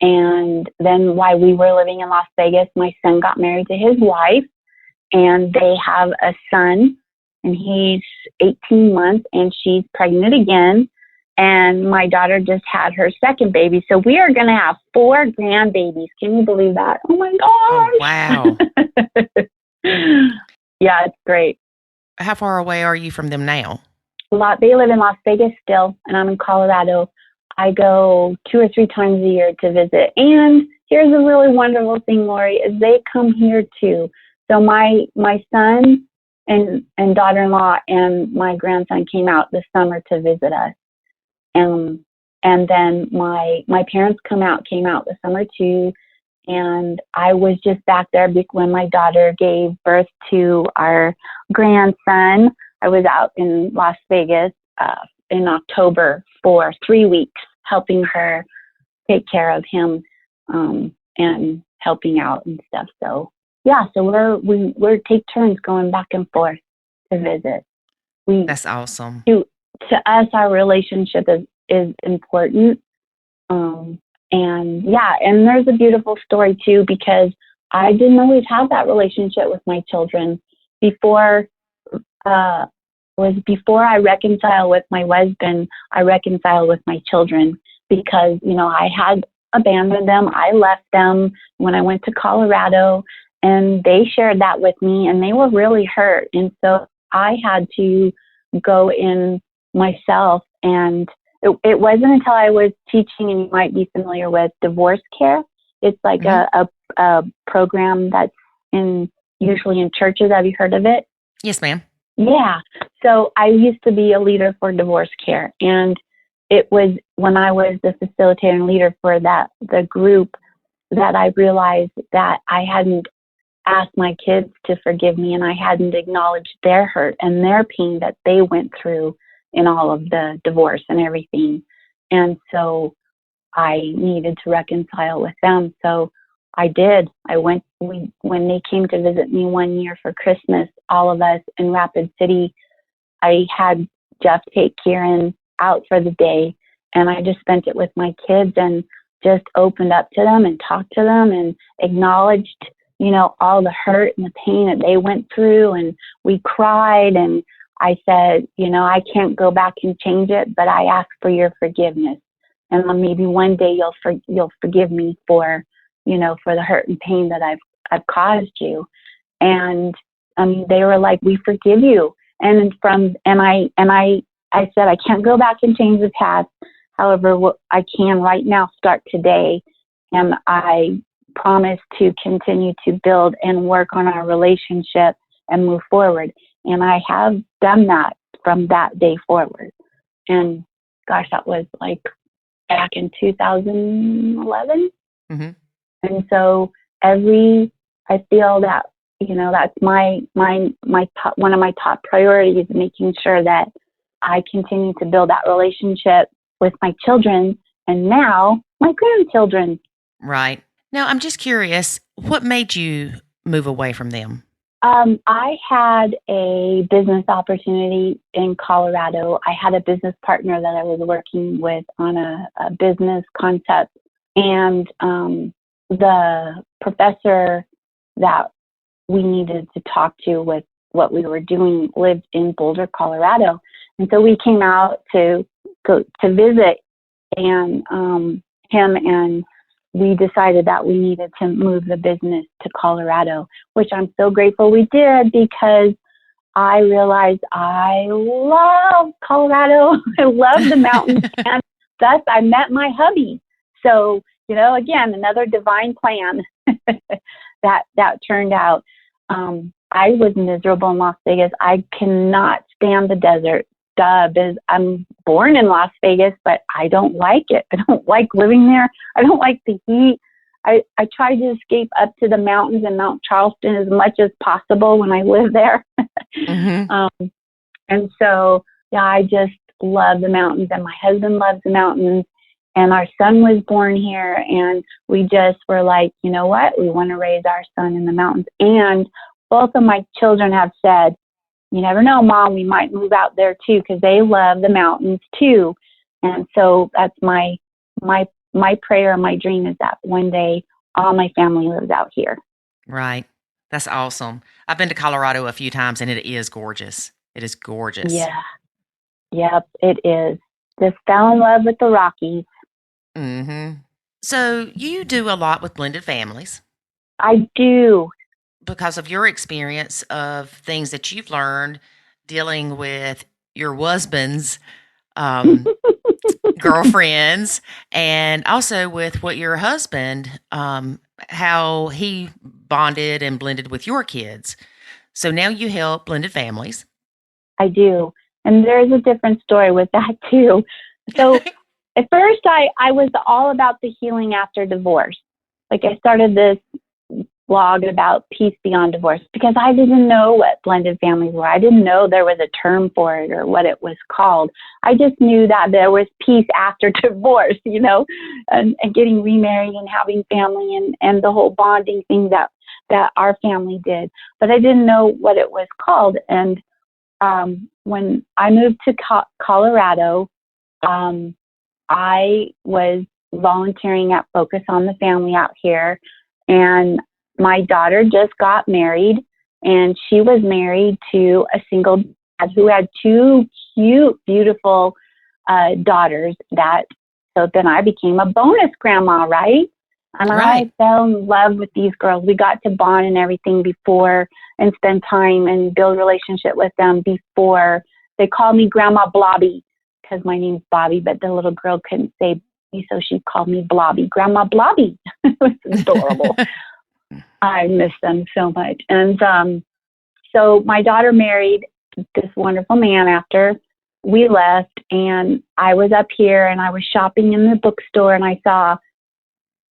And then while we were living in Las Vegas, my son got married to his wife, and they have a son, and he's 18 months, and she's pregnant again. And my daughter just had her second baby. So we are going to have 4 grandbabies. Can you believe that? Oh my gosh. Oh, wow. Yeah, it's great. How far away are you from them now? They live in Las Vegas still, and I'm in Colorado. I go 2 or 3 times a year to visit. And here's a really wonderful thing, Lori, is they come here too. So my son and daughter-in-law and my grandson came out this summer to visit us. And then my parents came out this summer too. And I was just back there when my daughter gave birth to our grandson. I was out in Las Vegas in October for 3 weeks, helping her take care of him and helping out and stuff. So yeah, so we're take turns going back and forth to visit. That's awesome. To us, our relationship is important. And yeah, and there's a beautiful story too, because I didn't always have that relationship with my children before I reconciled with my husband. I reconciled with my children because, I had abandoned them. I left them when I went to Colorado, and they shared that with me, and they were really hurt. And so I had to go in myself, and it wasn't until I was teaching, and you might be familiar with divorce care. It's like a program that's usually in churches. Have you heard of it? Yes, ma'am. Yeah. So I used to be a leader for divorce care, and it was when I was the facilitator and leader for the group, that I realized that I hadn't asked my kids to forgive me, and I hadn't acknowledged their hurt and their pain that they went through in all of the divorce and everything. And so I needed to reconcile with them. So I did. When they came to visit me one year for Christmas, all of us in Rapid City, I had Jeff take Kieran out for the day, and I just spent it with my kids and just opened up to them and talked to them and acknowledged, all the hurt and the pain that they went through. And we cried, and I said, I can't go back and change it, but I ask for your forgiveness. And maybe one day you'll forgive me for the hurt and pain that I've caused you. And they were like, we forgive you. And I said, I can't go back and change the past. However, what I can right now start today. And I promise to continue to build and work on our relationship and move forward. And I have done that from that day forward. And gosh, that was like back in 2011. Mm-hmm. And so I feel that, that's my top, one of my top priorities, making sure that I continue to build that relationship with my children and now my grandchildren. Right. Now, I'm just curious, what made you move away from them? I had a business opportunity in Colorado. I had a business partner that I was working with on a business concept. And the professor that we needed to talk to with what we were doing lived in Boulder, Colorado. And so we came out to go to visit and him, and we decided that we needed to move the business to Colorado, which I'm so grateful we did, because I realized I love Colorado. I love the mountains, and thus I met my hubby. So, again, another divine plan that turned out. I was miserable in Las Vegas. I cannot stand the desert. I'm born in Las Vegas, but I don't like it. I don't like living there. I don't like the heat. I try to escape up to the mountains and Mount Charleston as much as possible when I live there. Mm-hmm. And so, yeah, I just love the mountains, and my husband loves the mountains, and our son was born here, and we just were like, you know what? We want to raise our son in the mountains. And both of my children have said, you never know, Mom, we might move out there too, because they love the mountains too. And so that's my prayer, my dream is that one day all my family lives out here. Right. That's awesome. I've been to Colorado a few times, and it is gorgeous. It is gorgeous. Yeah. Yep, it is. Just fell in love with the Rockies. Mm-hmm. So you do a lot with blended families. I do. Because of your experience of things that you've learned dealing with your husband's girlfriends, and also with what your husband, how he bonded and blended with your kids. So now you help blended families. I do. And there's a different story with that too. So at first I was all about the healing after divorce. like I started this blog about peace beyond divorce because I didn't know what blended families were. I didn't know there was a term for it or what it was called. I just knew that there was peace after divorce, you know, and getting remarried and having family and the whole bonding thing that our family did. But I didn't know what it was called. And when I moved to Colorado, I was volunteering at Focus on the Family out here, and my daughter just got married, and she was married to a single dad who had two cute, beautiful daughters. So then I became a bonus grandma, right? And I fell in love with these girls. We got to bond and everything before and spend time and build relationship with them before. They called me Grandma Blobbi because my name's Bobbi, but the little girl couldn't say Bobbi, so she called me Blobbi. Grandma Blobbi. It was adorable. I miss them so much. And so my daughter married this wonderful man after we left, and I was up here and I was shopping in the bookstore, and I saw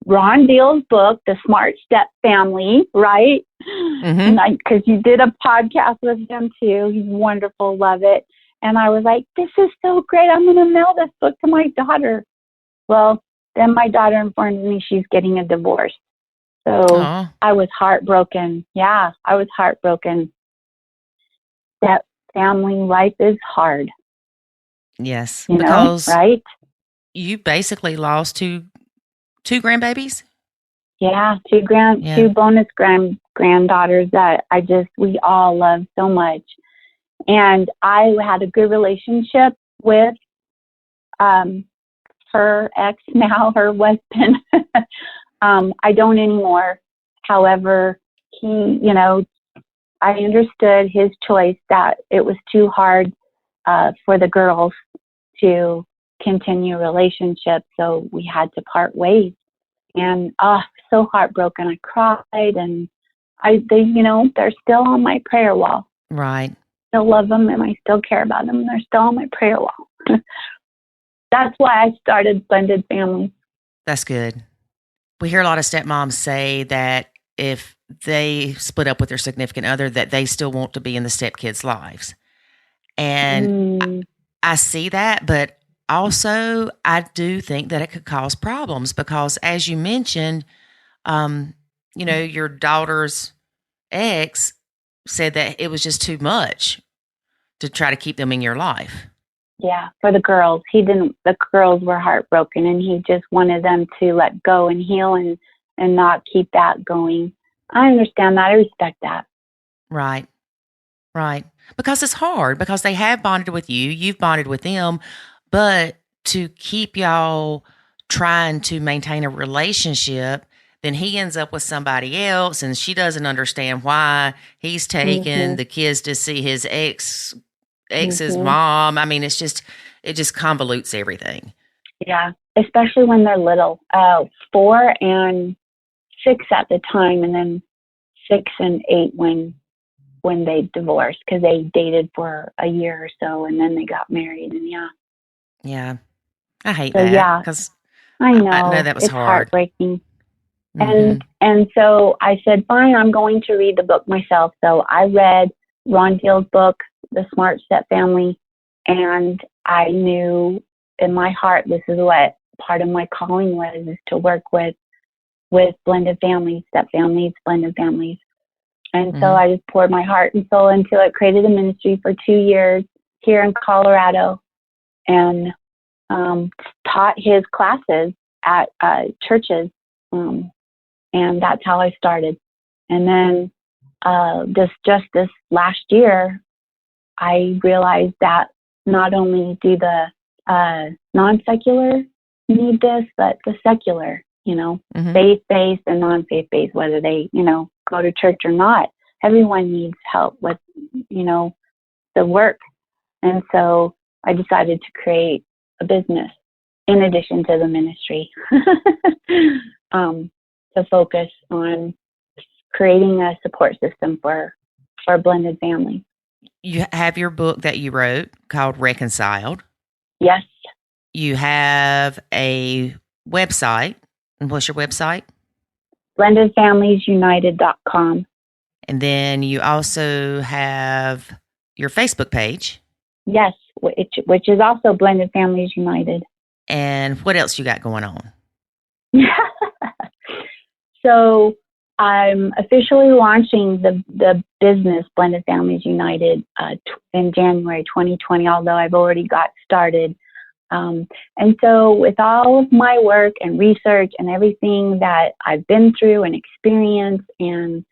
Ron Deal's book, The Smart Step Family, right? Mm-hmm. Because you did a podcast with him too. He's wonderful, love it. And I was like, this is so great. I'm going to mail this book to my daughter. Well, then my daughter informed me she's getting a divorce. So I was heartbroken. Yeah, I was heartbroken. That family life is hard. Yes, you because know, right? You basically lost two grandbabies. Yeah, two bonus granddaughters that we all love so much. And I had a good relationship with her ex, now her husband. I don't anymore. However, I understood his choice that it was too hard for the girls to continue a relationship, so we had to part ways. And so heartbroken. I cried, and they're still on my prayer wall. Right. Still love them, and I still care about them. They're still on my prayer wall. That's why I started Blended Families. That's good. We hear a lot of stepmoms say that if they split up with their significant other, that they still want to be in the stepkids' lives. And I see that, but also I do think that it could cause problems because, as you mentioned, your daughter's ex said that it was just too much to try to keep them in your life. Yeah, for the girls. The girls were heartbroken, and he just wanted them to let go and heal and not keep that going. I understand that. I respect that. Right. Because it's hard, because they have bonded with you, you've bonded with them, but to keep y'all trying to maintain a relationship, then he ends up with somebody else, and she doesn't understand why he's taking the kids to see his ex's mom. I mean, it just convolutes everything. Yeah, especially when they're little, 4 and 6 at the time, and then 6 and 8 when they divorced, because they dated for a year or so, and then they got married. And yeah, I hate that. Yeah, because I know that was it's hard. heartbreaking. And so I said, fine, I'm going to read the book myself. So I read Ron Deal's book, The Smart Step Family, and I knew in my heart this is what part of my calling was, is to work with blended families, step families, blended families. And so I just poured my heart and soul into it, created a ministry for 2 years here in Colorado, and taught his classes at churches. And that's how I started. And then just this last year, I realized that not only do the non-secular need this, but the secular, faith-based and non-faith-based, whether they, go to church or not, everyone needs help with, the work. And so I decided to create a business in addition to the ministry to focus on creating a support system for blended families. You have your book that you wrote called Reconciled. Yes. You have a website. And what's your website? blendedfamiliesunited.com. And then you also have your Facebook page. Yes, which is also Blended Families United. And what else you got going on? So I'm officially launching the business Blended Families United in January 2020, although I've already got started. And so with all of my work and research and everything that I've been through and experienced and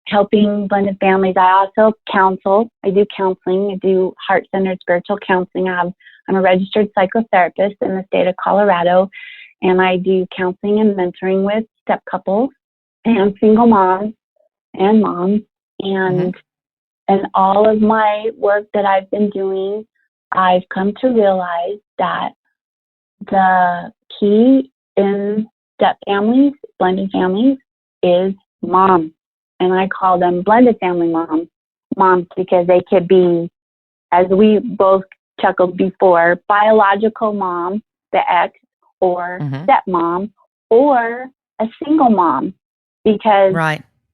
helping blended families, I also counsel. I do counseling. I do heart-centered spiritual counseling. I'm a registered psychotherapist in the state of Colorado, and I do counseling and mentoring with step couples and single moms and moms. And all of my work that I've been doing, I've come to realize that the key in step families, blended families, is mom. And I call them blended family moms because they could be, as we both chuckled before, biological mom, the ex, or stepmom, or a single mom, because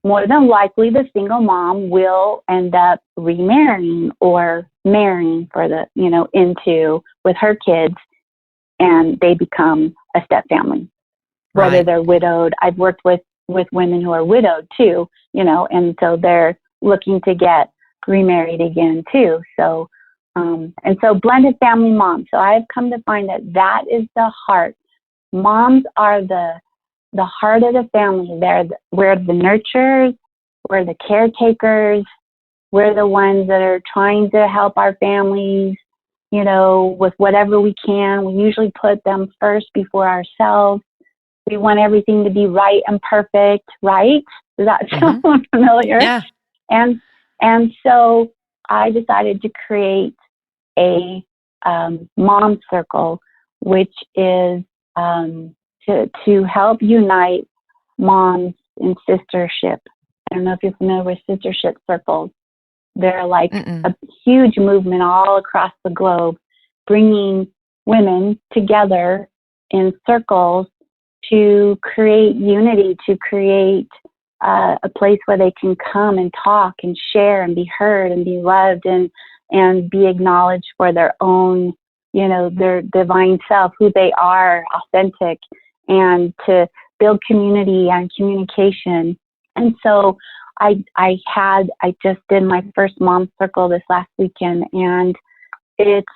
more than likely the single mom will end up remarrying or marrying for the, into with her kids, and they become a step family, whether they're widowed. I've worked with women who are widowed too, and so they're looking to get remarried again too. So, and so blended family moms. So I've come to find that is the heart. Moms are the heart of the family. We're the nurturers, we're the caretakers, we're the ones that are trying to help our families, with whatever we can. We usually put them first before ourselves. We want everything to be right and perfect, right? Does that sound familiar? Yeah. And so I decided to create a mom circle, which is to help unite moms in sistership. I don't know if you're familiar with sistership circles. They're like a huge movement all across the globe, bringing women together in circles to create unity, to create a place where they can come and talk and share and be heard and be loved and be acknowledged for their own, their divine self, who they are, authentic, and to build community and communication. And so I just did my first mom circle this last weekend, and it's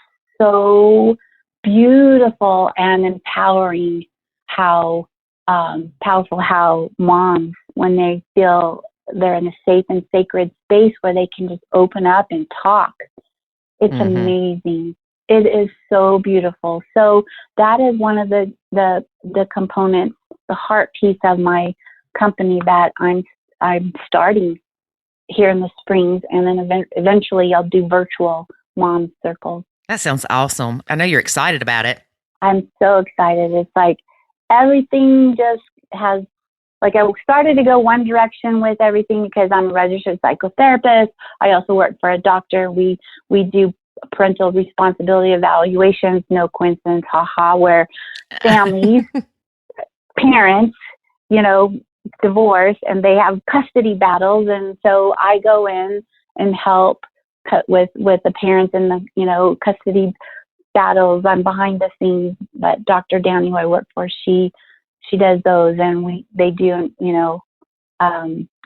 so beautiful and empowering how powerful how moms, when they feel they're in a safe and sacred space where they can just open up and talk. It's amazing. It is so beautiful. So that is one of the components, the heart piece of my company that I'm starting here in the Springs, and then eventually I'll do virtual mom circles. That sounds awesome. I know you're excited about it. I'm so excited. It's like everything just has, like, I started to go one direction with everything because I'm a registered psychotherapist. I also work for a doctor. We do parental responsibility evaluations, no coincidence, haha, where families, parents, divorce, and they have custody battles. And so I go in and help with the parents in the, custody battles. I'm behind the scenes, but Dr. Downey, who I work for, she does those, and they do,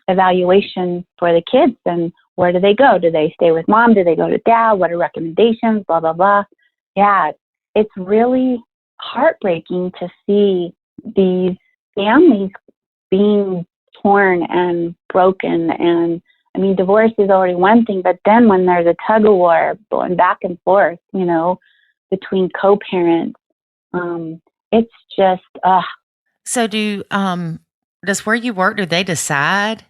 evaluations for the kids, and where do they go? Do they stay with mom? Do they go to dad? What are recommendations? Blah, blah, blah. Yeah, it's really heartbreaking to see these families being torn and broken. And I mean, divorce is already one thing, but then when there's a tug of war going back and forth, between co-parents, it's just, So does where you work, do they decide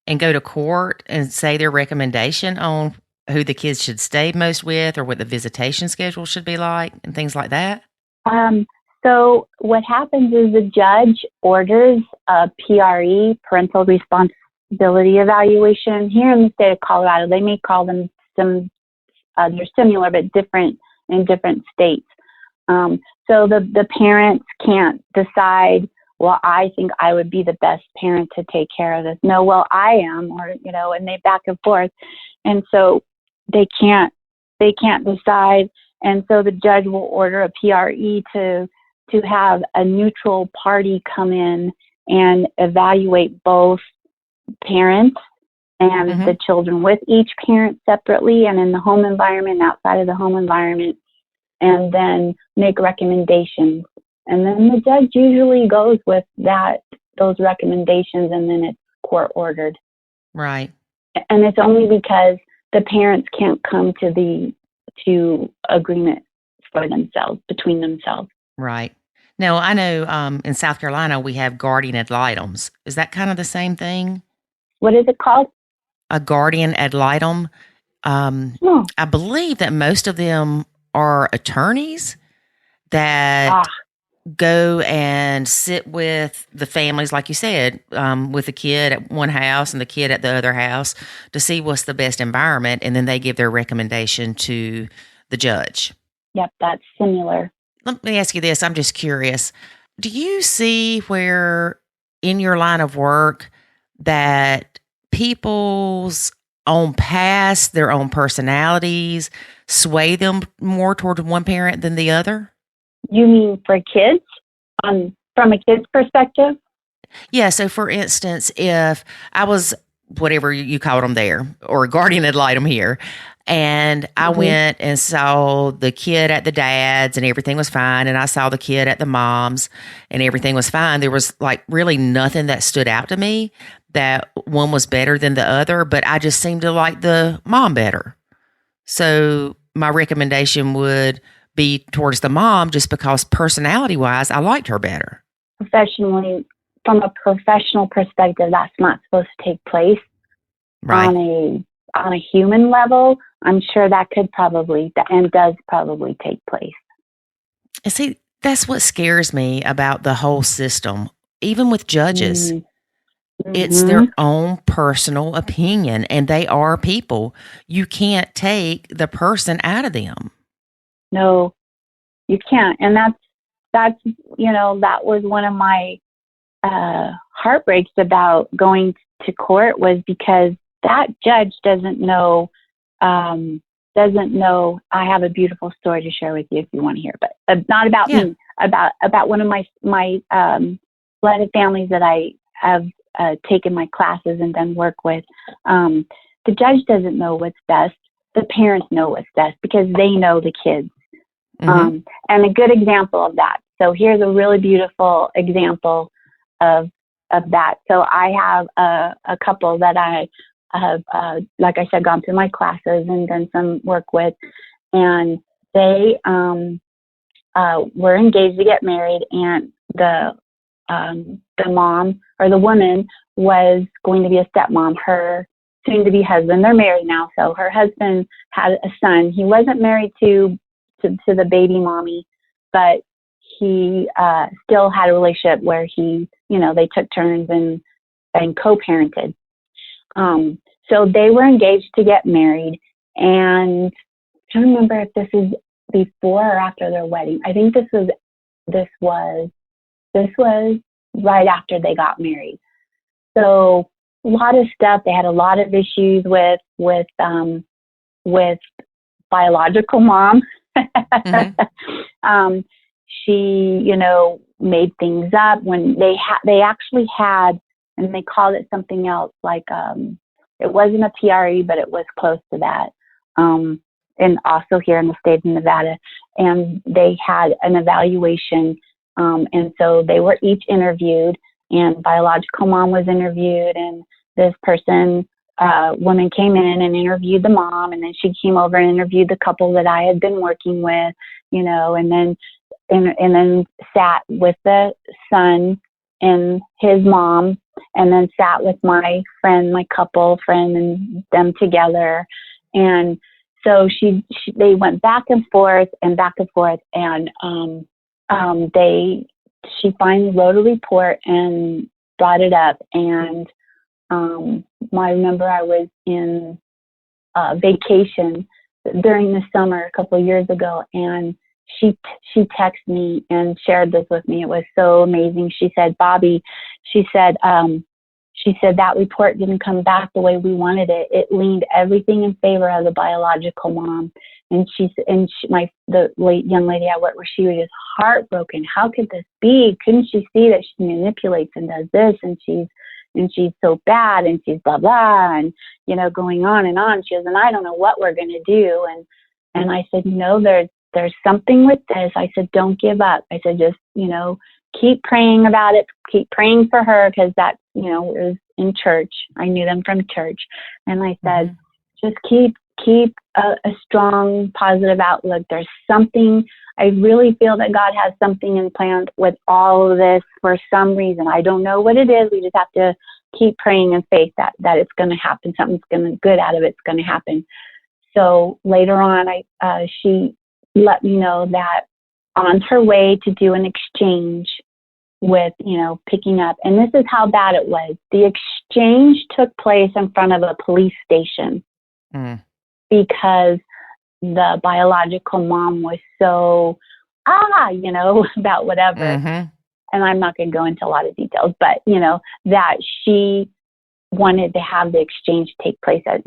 and go to court and say their recommendation on who the kids should stay most with, or what the visitation schedule should be like, and things like that? So what happens is the judge orders a PRE, parental responsibility evaluation. Here in the state of Colorado, they may call them they're similar but different in different states. So the parents can't decide well, I think I would be the best parent to take care of this. No, well, I am, or, and they back and forth. And so they can't decide. And so the judge will order a PRE to have a neutral party come in and evaluate both parents and the children, with each parent separately and in the home environment, outside of the home environment, and then make recommendations. And then the judge usually goes with those recommendations, and then it's court ordered. Right. And it's only because the parents can't come to agreement for themselves, between themselves. Right. Now, I know in South Carolina, we have guardian ad litems. Is that kind of the same thing? What is it called? A guardian ad litem. I believe that most of them are attorneys that go and sit with the families, like you said, with the kid at one house and the kid at the other house to see what's the best environment, and then they give their recommendation to the judge. Yep, that's similar. Let me ask you this. I'm just curious. Do you see where in your line of work that people's own past, their own personalities sway them more toward one parent than the other? You mean for kids? From a kid's perspective? Yeah. So, for instance, if I was whatever you called them there, or guardian ad litem here, and I went and saw the kid at the dad's and everything was fine, and I saw the kid at the mom's and everything was fine. There was like really nothing that stood out to me that one was better than the other, but I just seemed to like the mom better. So my recommendation would be towards the mom, just because personality-wise, I liked her better. Professionally, from a professional perspective, that's not supposed to take place. Right. On a human level, I'm sure that could probably, and does probably take place. And see, that's what scares me about the whole system. Even with judges, it's their own personal opinion, and they are people. You can't take the person out of them. No, you can't. And that's that was one of my heartbreaks about going to court, was because that judge doesn't know. I have a beautiful story to share with you if you want to hear, but not about me. About one of my blended families that I have taken my classes and done work with. The judge doesn't know what's best. The parents know what's best because they know the kids. And a good example of that. So here's a really beautiful example of that. So I have a couple that I have, like I said, gone through my classes and done some work with, and they were engaged to get married, and the mom, or the woman, was going to be a stepmom. Her soon-to-be husband, they're married now, so her husband had a son. He wasn't married to the baby mommy, but he still had a relationship where they took turns and co-parented. So they were engaged to get married, and I don't remember if this is before or after their wedding. I think this was right after they got married. So a lot of stuff. They had a lot of issues with biological mom. She, made things up when they actually had, and they called it something else, like it wasn't a PRE, but it was close to that. And also here in the state of Nevada, and they had an evaluation, and so they were each interviewed, and biological mom was interviewed, and this woman came in and interviewed the mom, and then she came over and interviewed the couple that I had been working with, and then sat with the son and his mom, and then sat with my couple friend, and them together. And so they went back and forth, and she finally wrote a report and brought it up. And I remember I was in vacation during the summer a couple of years ago, and she texted me and shared this with me. It was so amazing. She said, Bobbi, she said that report didn't come back the way we wanted it. It leaned everything in favor of the biological mom. And the young lady I worked with, she was just heartbroken. How could this be? Couldn't she see that she manipulates and does this, and she's so bad, and she's blah blah, and going on and on. She goes, and I don't know what we're gonna do. And I said, there's something with this. I said, don't give up. I said, just keep praying about it. Keep praying for her, because that it was in church. I knew them from church, and I said, just keep a strong, positive outlook. There's something. I really feel that God has something in plan with all of this for some reason. I don't know what it is. We just have to keep praying in faith that it's going to happen. Something's good out of it's going to happen. So later on, she let me know that on her way to do an exchange with, picking up. And this is how bad it was. The exchange took place in front of a police station because the biological mom was so, about whatever. And I'm not going to go into a lot of details, but, that she wanted to have the exchange take place in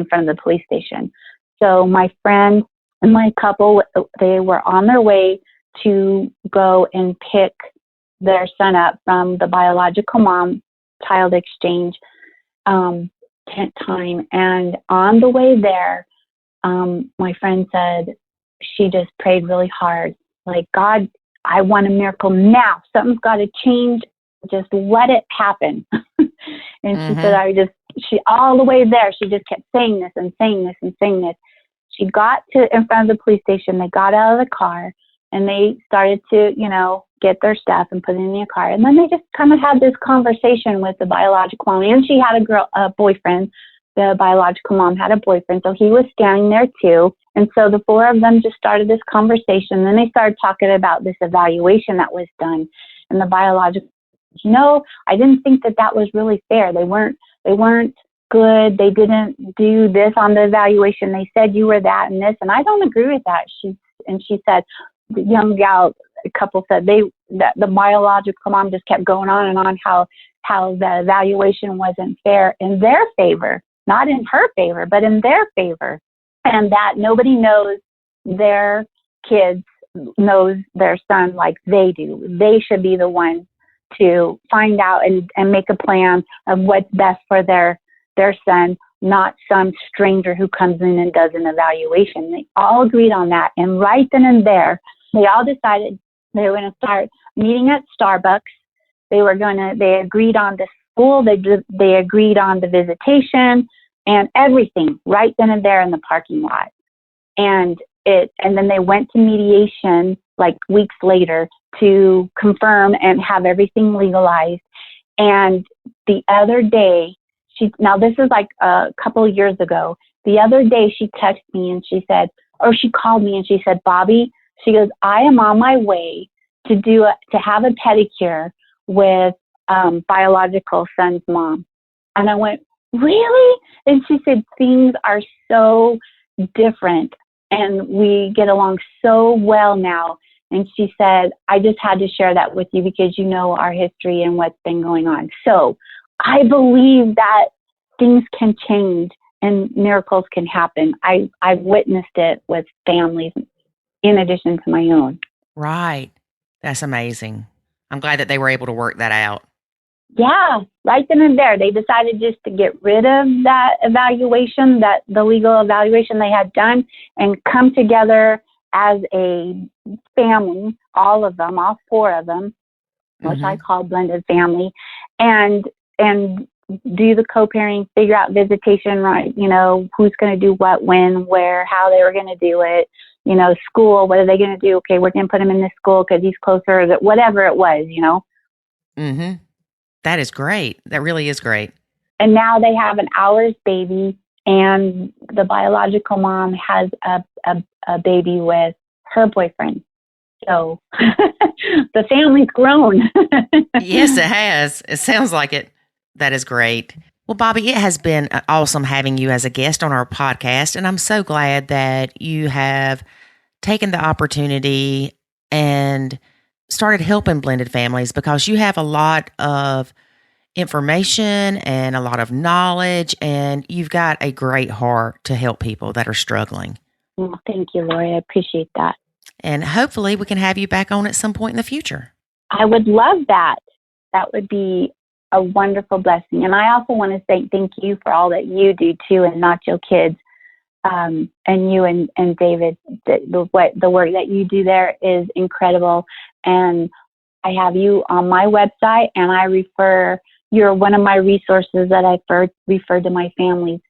front of the police station. So my friend and my couple, they were on their way to go and pick their son up from the biological mom child exchange time. And on the way there, my friend said she just prayed really hard, like, God, I want a miracle now. Something's got to change. Just let it happen. And she said, she all the way there, she just kept saying this and saying this and saying this. She got in front of the police station. They got out of the car and they started to, get their stuff and put it in the car. And then they just kind of had this conversation with the biological mom. And she had a boyfriend. The biological mom had a boyfriend. So he was standing there too. And so the four of them just started this conversation. Then they started talking about this evaluation that was done. And the biological, I didn't think that was really fair. They weren't good. They didn't do this on the evaluation. They said you were that and this, and I don't agree with that. She said, the young gal couple said that the biological mom just kept going on and on how the evaluation wasn't fair in their favor, not in her favor, but in their favor, and that nobody knows their kids, knows their son like they do. They should be the one to find out and make a plan of what's best for their son, not some stranger who comes in and does an evaluation. They all agreed on that. And right then and there, they all decided they were going to start meeting at Starbucks. They agreed on the school. They agreed on the visitation and everything right then and there in the parking lot. And then they went to mediation like weeks later to confirm and have everything legalized. And the other day, now this is like a couple of years ago, the other day she texted me and she called me and she said, Bobbi, she goes, I am on my way to have a pedicure with biological son's mom. And I went, really? And she said, things are so different and we get along so well now. And she said, I just had to share that with you because you know our history and what's been going on. So I believe that things can change and miracles can happen. I've witnessed it with families in addition to my own. Right. That's amazing. I'm glad that they were able to work that out. Yeah, right then and there. They decided just to get rid of that evaluation, the legal evaluation they had done, and come together as a family, all of them, all four of them, which I call blended family, and do the co-parenting, figure out visitation, right? Who's going to do what, when, where, how they were going to do it, school, what are they going to do? Okay, we're going to put him in this school because he's closer, whatever it was, That is great. That really is great. And now they have an ours baby, and the biological mom has a baby with her boyfriend. So the family's grown. Yes, it has. It sounds like it. That is great. Well, Bobbi, it has been awesome having you as a guest on our podcast, and I'm so glad that you have taken the opportunity and started helping blended families because you have a lot of information and a lot of knowledge, and you've got a great heart to help people that are struggling. Well, thank you, Lori. I appreciate that. And hopefully we can have you back on at some point in the future. I would love that. That would be a wonderful blessing. And I also want to say thank you for all that you do too, and Nacho Kids, and you and David. The work that you do there is incredible. And I have you on my website, and you're one of my resources that I refer to my families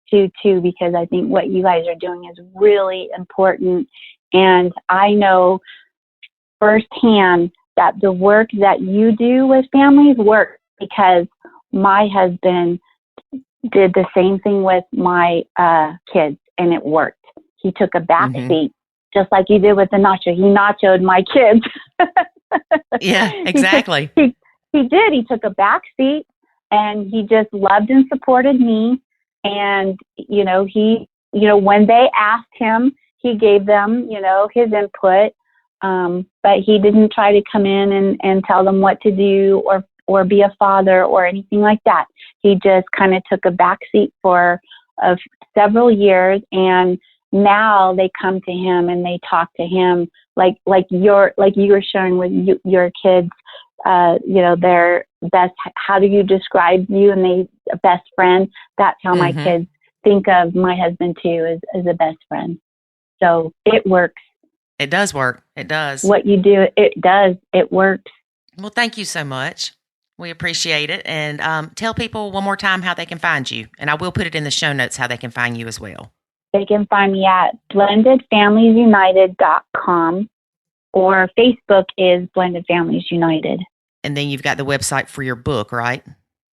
to too, because I think what you guys are doing is really important. And I know firsthand that the work that you do with families works, because my husband did the same thing with my kids, and it worked. He took a back seat, just like you did with the nacho. He nachoed my kids. Yeah, exactly. He did. He took a back seat, and he just loved and supported me. And, when they asked him, he gave them, his input. But he didn't try to come in and tell them what to do or be a father or anything like that. He just kind of took a back seat for several years. And now they come to him and they talk to him like you were sharing with your kids, their best, how do you describe you and they a best friend? That's how my kids think of my husband too, as a best friend. So it works. It does work. It does. What you do, it does. It works. Well, thank you so much. We appreciate it. And tell people one more time how they can find you. And I will put it in the show notes how they can find you as well. They can find me at blendedfamiliesunited.com, or Facebook is Blended Families United. And then you've got the website for your book, right?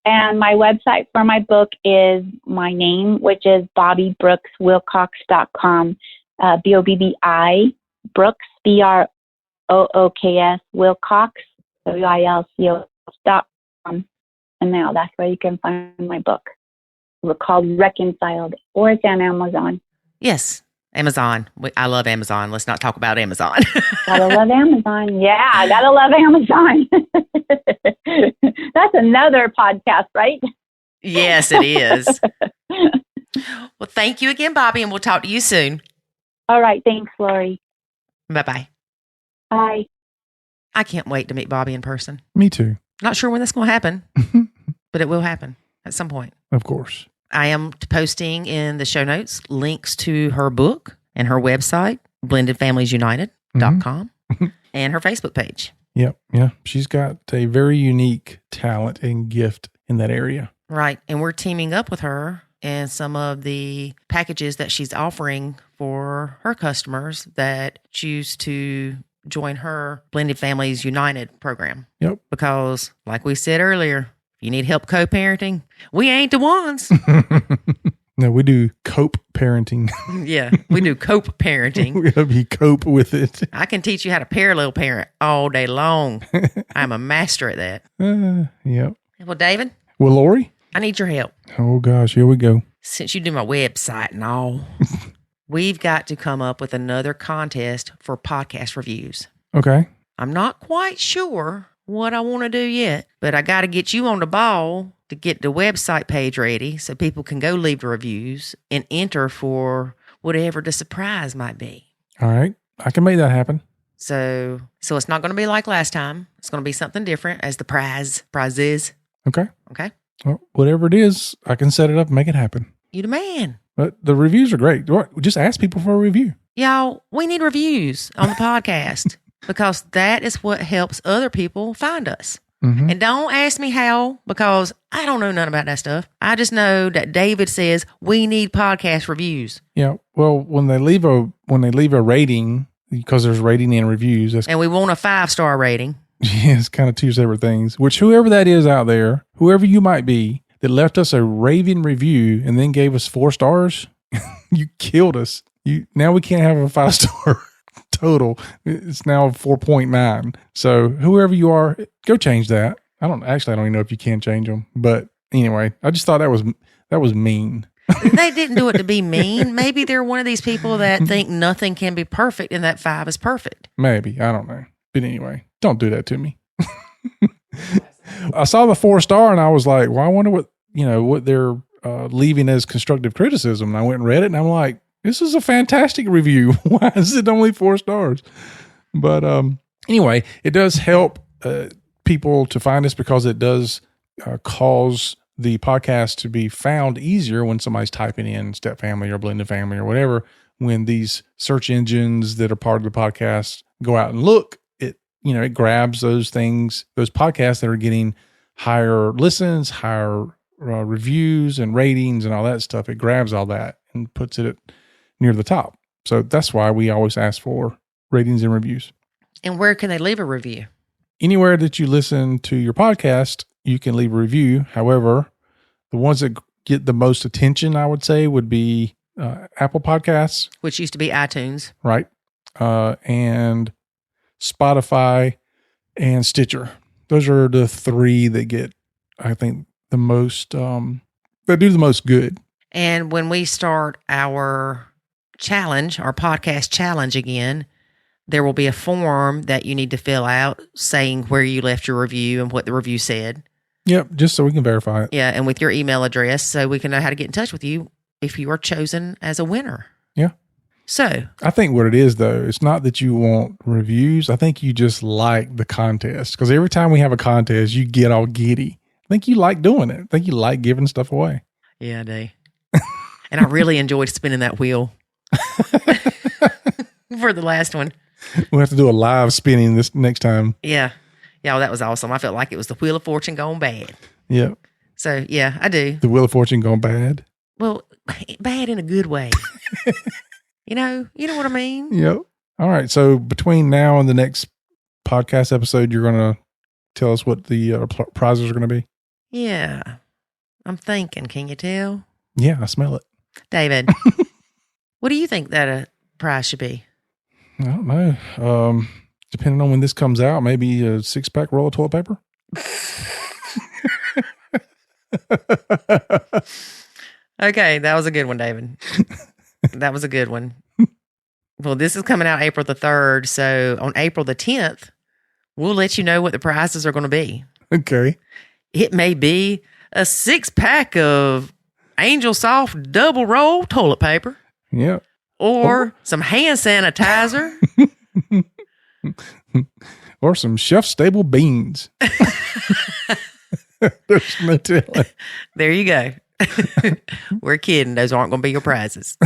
And my website for my book is my name, which is BobbiBrooksWilcox.com, BOBBI Brooks, BROOKS, Wilcox, WILCOX.com. And now that's where you can find my book. It's called Reconciled, or it's on Amazon. Yes, Amazon. I love Amazon. Let's not talk about Amazon. Gotta love Amazon. Yeah, I gotta love Amazon. That's another podcast, right? Yes, it is. Well, thank you again, Bobbi, and we'll talk to you soon. All right. Thanks, Lori. Bye-bye. Bye. I can't wait to meet Bobbi in person. Me too. Not sure when that's going to happen, but it will happen at some point. Of course. I am posting in the show notes links to her book and her website, blendedfamiliesunited.com, and her Facebook page. Yep. Yeah. She's got a very unique talent and gift in that area. Right. And we're teaming up with her and some of the packages that she's offering for her customers that choose to join her Blended Families United program. Yep. Because, like we said earlier, if you need help co-parenting, we ain't the ones. No, we do cope parenting. Yeah, we do cope parenting. We help you cope with it. I can teach you how to parallel parent all day long. I'm a master at that. Yep. Well, David. Well, Lori. I need your help. Oh, gosh. Here we go. Since you do my website and all, we've got to come up with another contest for podcast reviews. Okay. I'm not quite sure what I want to do yet, but I got to get you on the ball to get the website page ready so people can go leave the reviews and enter for whatever the surprise might be. All right. I can make that happen. So it's not going to be like last time. It's going to be something different as the prize is. Okay. Okay. Well, whatever it is, I can set it up and make it happen. You the man. But the reviews are great. Just ask people for a review. Y'all, we need reviews on the podcast because that is what helps other people find us. Mm-hmm. And don't ask me how, because I don't know nothing about that stuff. I just know that David says we need podcast reviews. Yeah. Well, when they leave a rating, because there's rating and reviews, and we want a 5-star rating. Yeah, it's kind of two separate things. Which whoever that is out there, whoever you might be, that left us a raving review and then gave us 4 stars, you killed us. Now we can't have a 5-star total. It's now 4.9. So whoever you are, go change that. I don't even know if you can change them. But anyway, I just thought that was mean. They didn't do it to be mean. Maybe they're one of these people that think nothing can be perfect and that 5 is perfect. Maybe. I don't know. But anyway, don't do that to me. I saw the 4-star and I was like, well, I wonder what they're leaving as constructive criticism. And I went and read it and I'm like, this is a fantastic review. Why is it only 4 stars? But anyway, it does help people to find us because it does cause the podcast to be found easier when somebody's typing in step family or blended family or whatever. When these search engines that are part of the podcast go out and look, it grabs those things, those podcasts that are getting higher listens, higher reviews and ratings and all that stuff. It grabs all that and puts it near the top. So that's why we always ask for ratings and reviews. And where can they leave a review? Anywhere that you listen to your podcast, you can leave a review. However, the ones that get the most attention, I would say, would be Apple Podcasts. Which used to be iTunes. Right. And Spotify and Stitcher. Those are the 3 that get, I think, the most, that do the most good. And when we start our challenge, our podcast challenge again, there will be a form that you need to fill out saying where you left your review and what the review said. Yep, just so we can verify it. Yeah, and with your email address so we can know how to get in touch with you if you are chosen as a winner. Yeah. So I think what it is, though, it's not that you want reviews. I think you just like the contest because every time we have a contest, you get all giddy. I think you like doing it. I think you like giving stuff away. Yeah, I do. And I really enjoyed spinning that wheel for the last one. We'll have to do a live spinning this next time. Yeah. Yeah, well, that was awesome. I felt like it was the Wheel of Fortune gone bad. Yep. So, yeah, I do. The Wheel of Fortune gone bad? Well, bad in a good way. You know what I mean? Yep. All right. So between now and the next podcast episode, you're going to tell us what the prizes are going to be? Yeah. I'm thinking. Can you tell? Yeah, I smell it. David, what do you think that a prize should be? I don't know. Depending on when this comes out, maybe a 6-pack roll of toilet paper. Okay, that was a good one, David. That was a good one. Well, this is coming out April the 3rd, so on April the 10th, we'll let you know what the prizes are going to be. Okay. It may be a 6-pack of Angel Soft double roll toilet paper. Yep. Or some hand sanitizer. Or some chef stable beans. There's no telling. There you go. We're kidding. Those aren't going to be your prizes.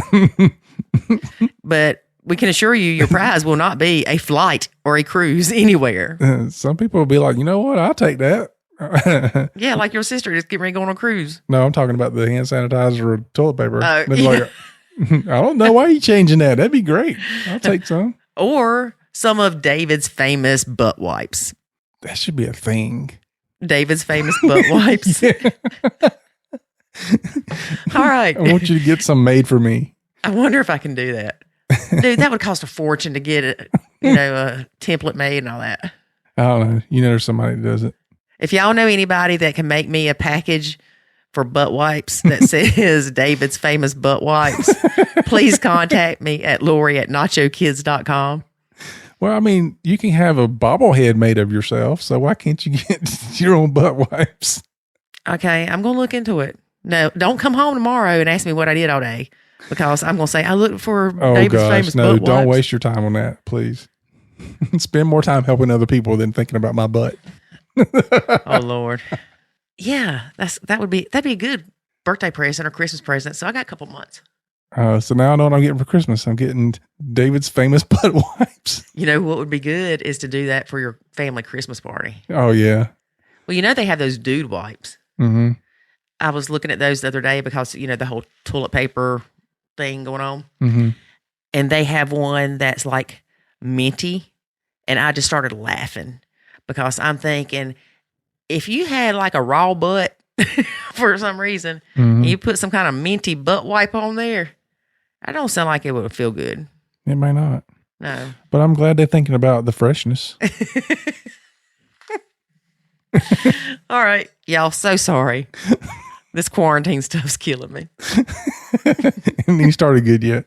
But we can assure you your prize will not be a flight or a cruise anywhere. Some people will be like, you know what? I'll take that. Yeah, like your sister just getting ready to go on a cruise. No, I'm talking about the hand sanitizer or toilet paper. Yeah. Like, I don't know why you changing that. That'd be great. I'll take some. Or some of David's famous butt wipes. That should be a thing. David's famous butt wipes. All right. I want you to get some made for me. I wonder if I can do that. Dude, that would cost a fortune to get it, a template made and all that. I don't know. There's somebody that does it. If y'all know anybody that can make me a package for butt wipes that says David's famous butt wipes, please contact me at Lori@nachokids.com. Well, I mean, you can have a bobblehead made of yourself, so why can't you get your own butt wipes? Okay, I'm going to look into it. No, don't come home tomorrow and ask me what I did all day, because I'm going to say, I looked for David's famous butt wipes. Don't waste your time on that, please. Spend more time helping other people than thinking about my butt. Oh, Lord. Yeah, that'd be a good birthday present or Christmas present. So I got a couple months. So now I know what I'm getting for Christmas. I'm getting David's famous butt wipes. What would be good is to do that for your family Christmas party. Oh, yeah. Well, they have those dude wipes. Mm-hmm. I was looking at those the other day because, the whole toilet paper thing going on. Mm-hmm. And they have one that's like minty. And I just started laughing because I'm thinking, if you had like a raw butt for some reason, and you put some kind of minty butt wipe on there, that don't sound like it would feel good. It may not. No. But I'm glad they're thinking about the freshness. All right. Y'all, so sorry. This quarantine stuff's killing me. And you started good yet?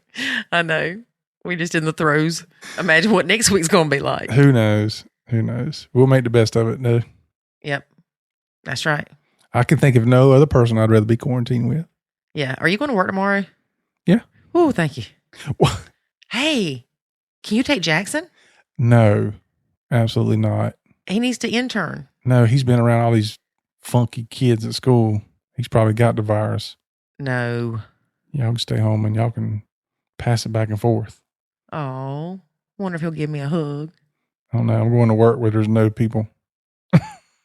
I know. We just in the throes. Imagine what next week's going to be like. Who knows? Who knows? We'll make the best of it. No. Yep. That's right. I can think of no other person I'd rather be quarantined with. Yeah. Are you going to work tomorrow? Yeah. Oh, thank you. What? Hey, can you take Jackson? No, absolutely not. He needs to intern. No, he's been around all these funky kids at school. He's probably got the virus. No. Y'all can stay home and y'all can pass it back and forth. Oh, wonder if he'll give me a hug. I don't know. I'm going to work where there's no people.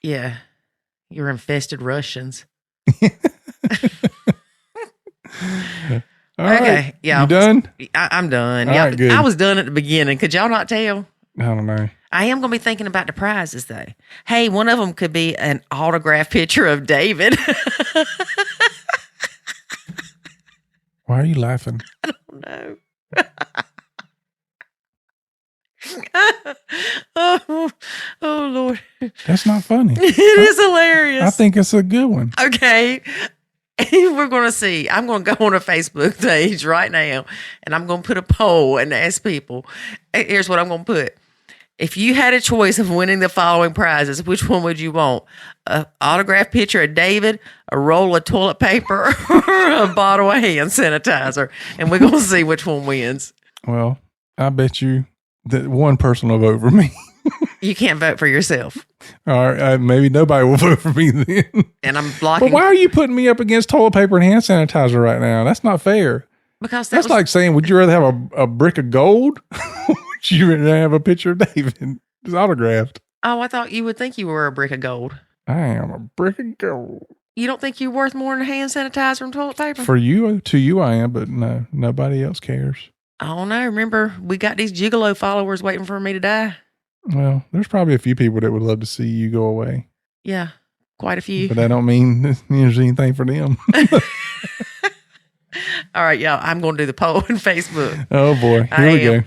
Yeah. You're infested Russians. All right. Okay. Yeah. You done? I'm done. All Yeah. right, good. I was done at the beginning. Could y'all not tell? I don't know. I am going to be thinking about the prizes, though. Hey, one of them could be an autographed picture of David. Why are you laughing? I don't know. oh, Lord. That's not funny. It is hilarious. I think it's a good one. Okay. We're going to see. I'm going to go on a Facebook page right now, and I'm going to put a poll and ask people. Here's what I'm going to put. If you had a choice of winning the following prizes, which one would you want? An autographed picture of David, a roll of toilet paper, or a bottle of hand sanitizer? And we're going to see which one wins. Well, I bet you that one person will vote for me. You can't vote for yourself. All right, maybe nobody will vote for me then. And I'm blocking. But why are you putting me up against toilet paper and hand sanitizer right now? That's not fair. Because that's like saying, would you rather have a brick of gold? Would you rather have a picture of David? It's autographed. Oh, I thought you would think you were a brick of gold. I am a brick of gold. You don't think you're worth more than hand sanitizer and toilet paper? For you, to you I am, but no, nobody else cares. I don't know. Remember, we got these gigolo followers waiting for me to die. Well, there's probably a few people that would love to see you go away. Yeah, quite a few. But that don't mean there's anything for them. All right, y'all. I'm going to do the poll on Facebook. Oh, boy. Here we go.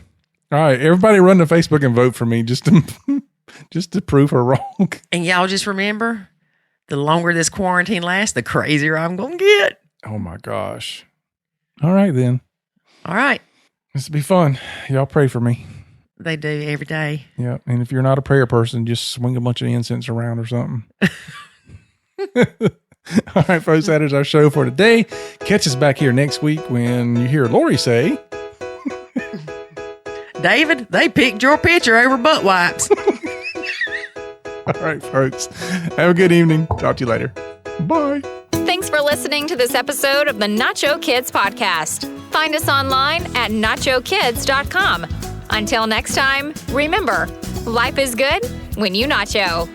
All right, everybody run to Facebook and vote for me just to prove her wrong. And y'all just remember, the longer this quarantine lasts, the crazier I'm going to get. Oh, my gosh. All right, then. All right. This will be fun. Y'all pray for me. They do every day. Yeah. And if you're not a prayer person, just swing a bunch of incense around or something. All right, folks, that is our show for today. Catch us back here next week when you hear Lori say, David, they picked your picture over butt wipes. All right, folks. Have a good evening. Talk to you later. Bye. Thanks for listening to this episode of the Nacho Kids Podcast. Find us online at nachokids.com. Until next time, remember, life is good when you nacho.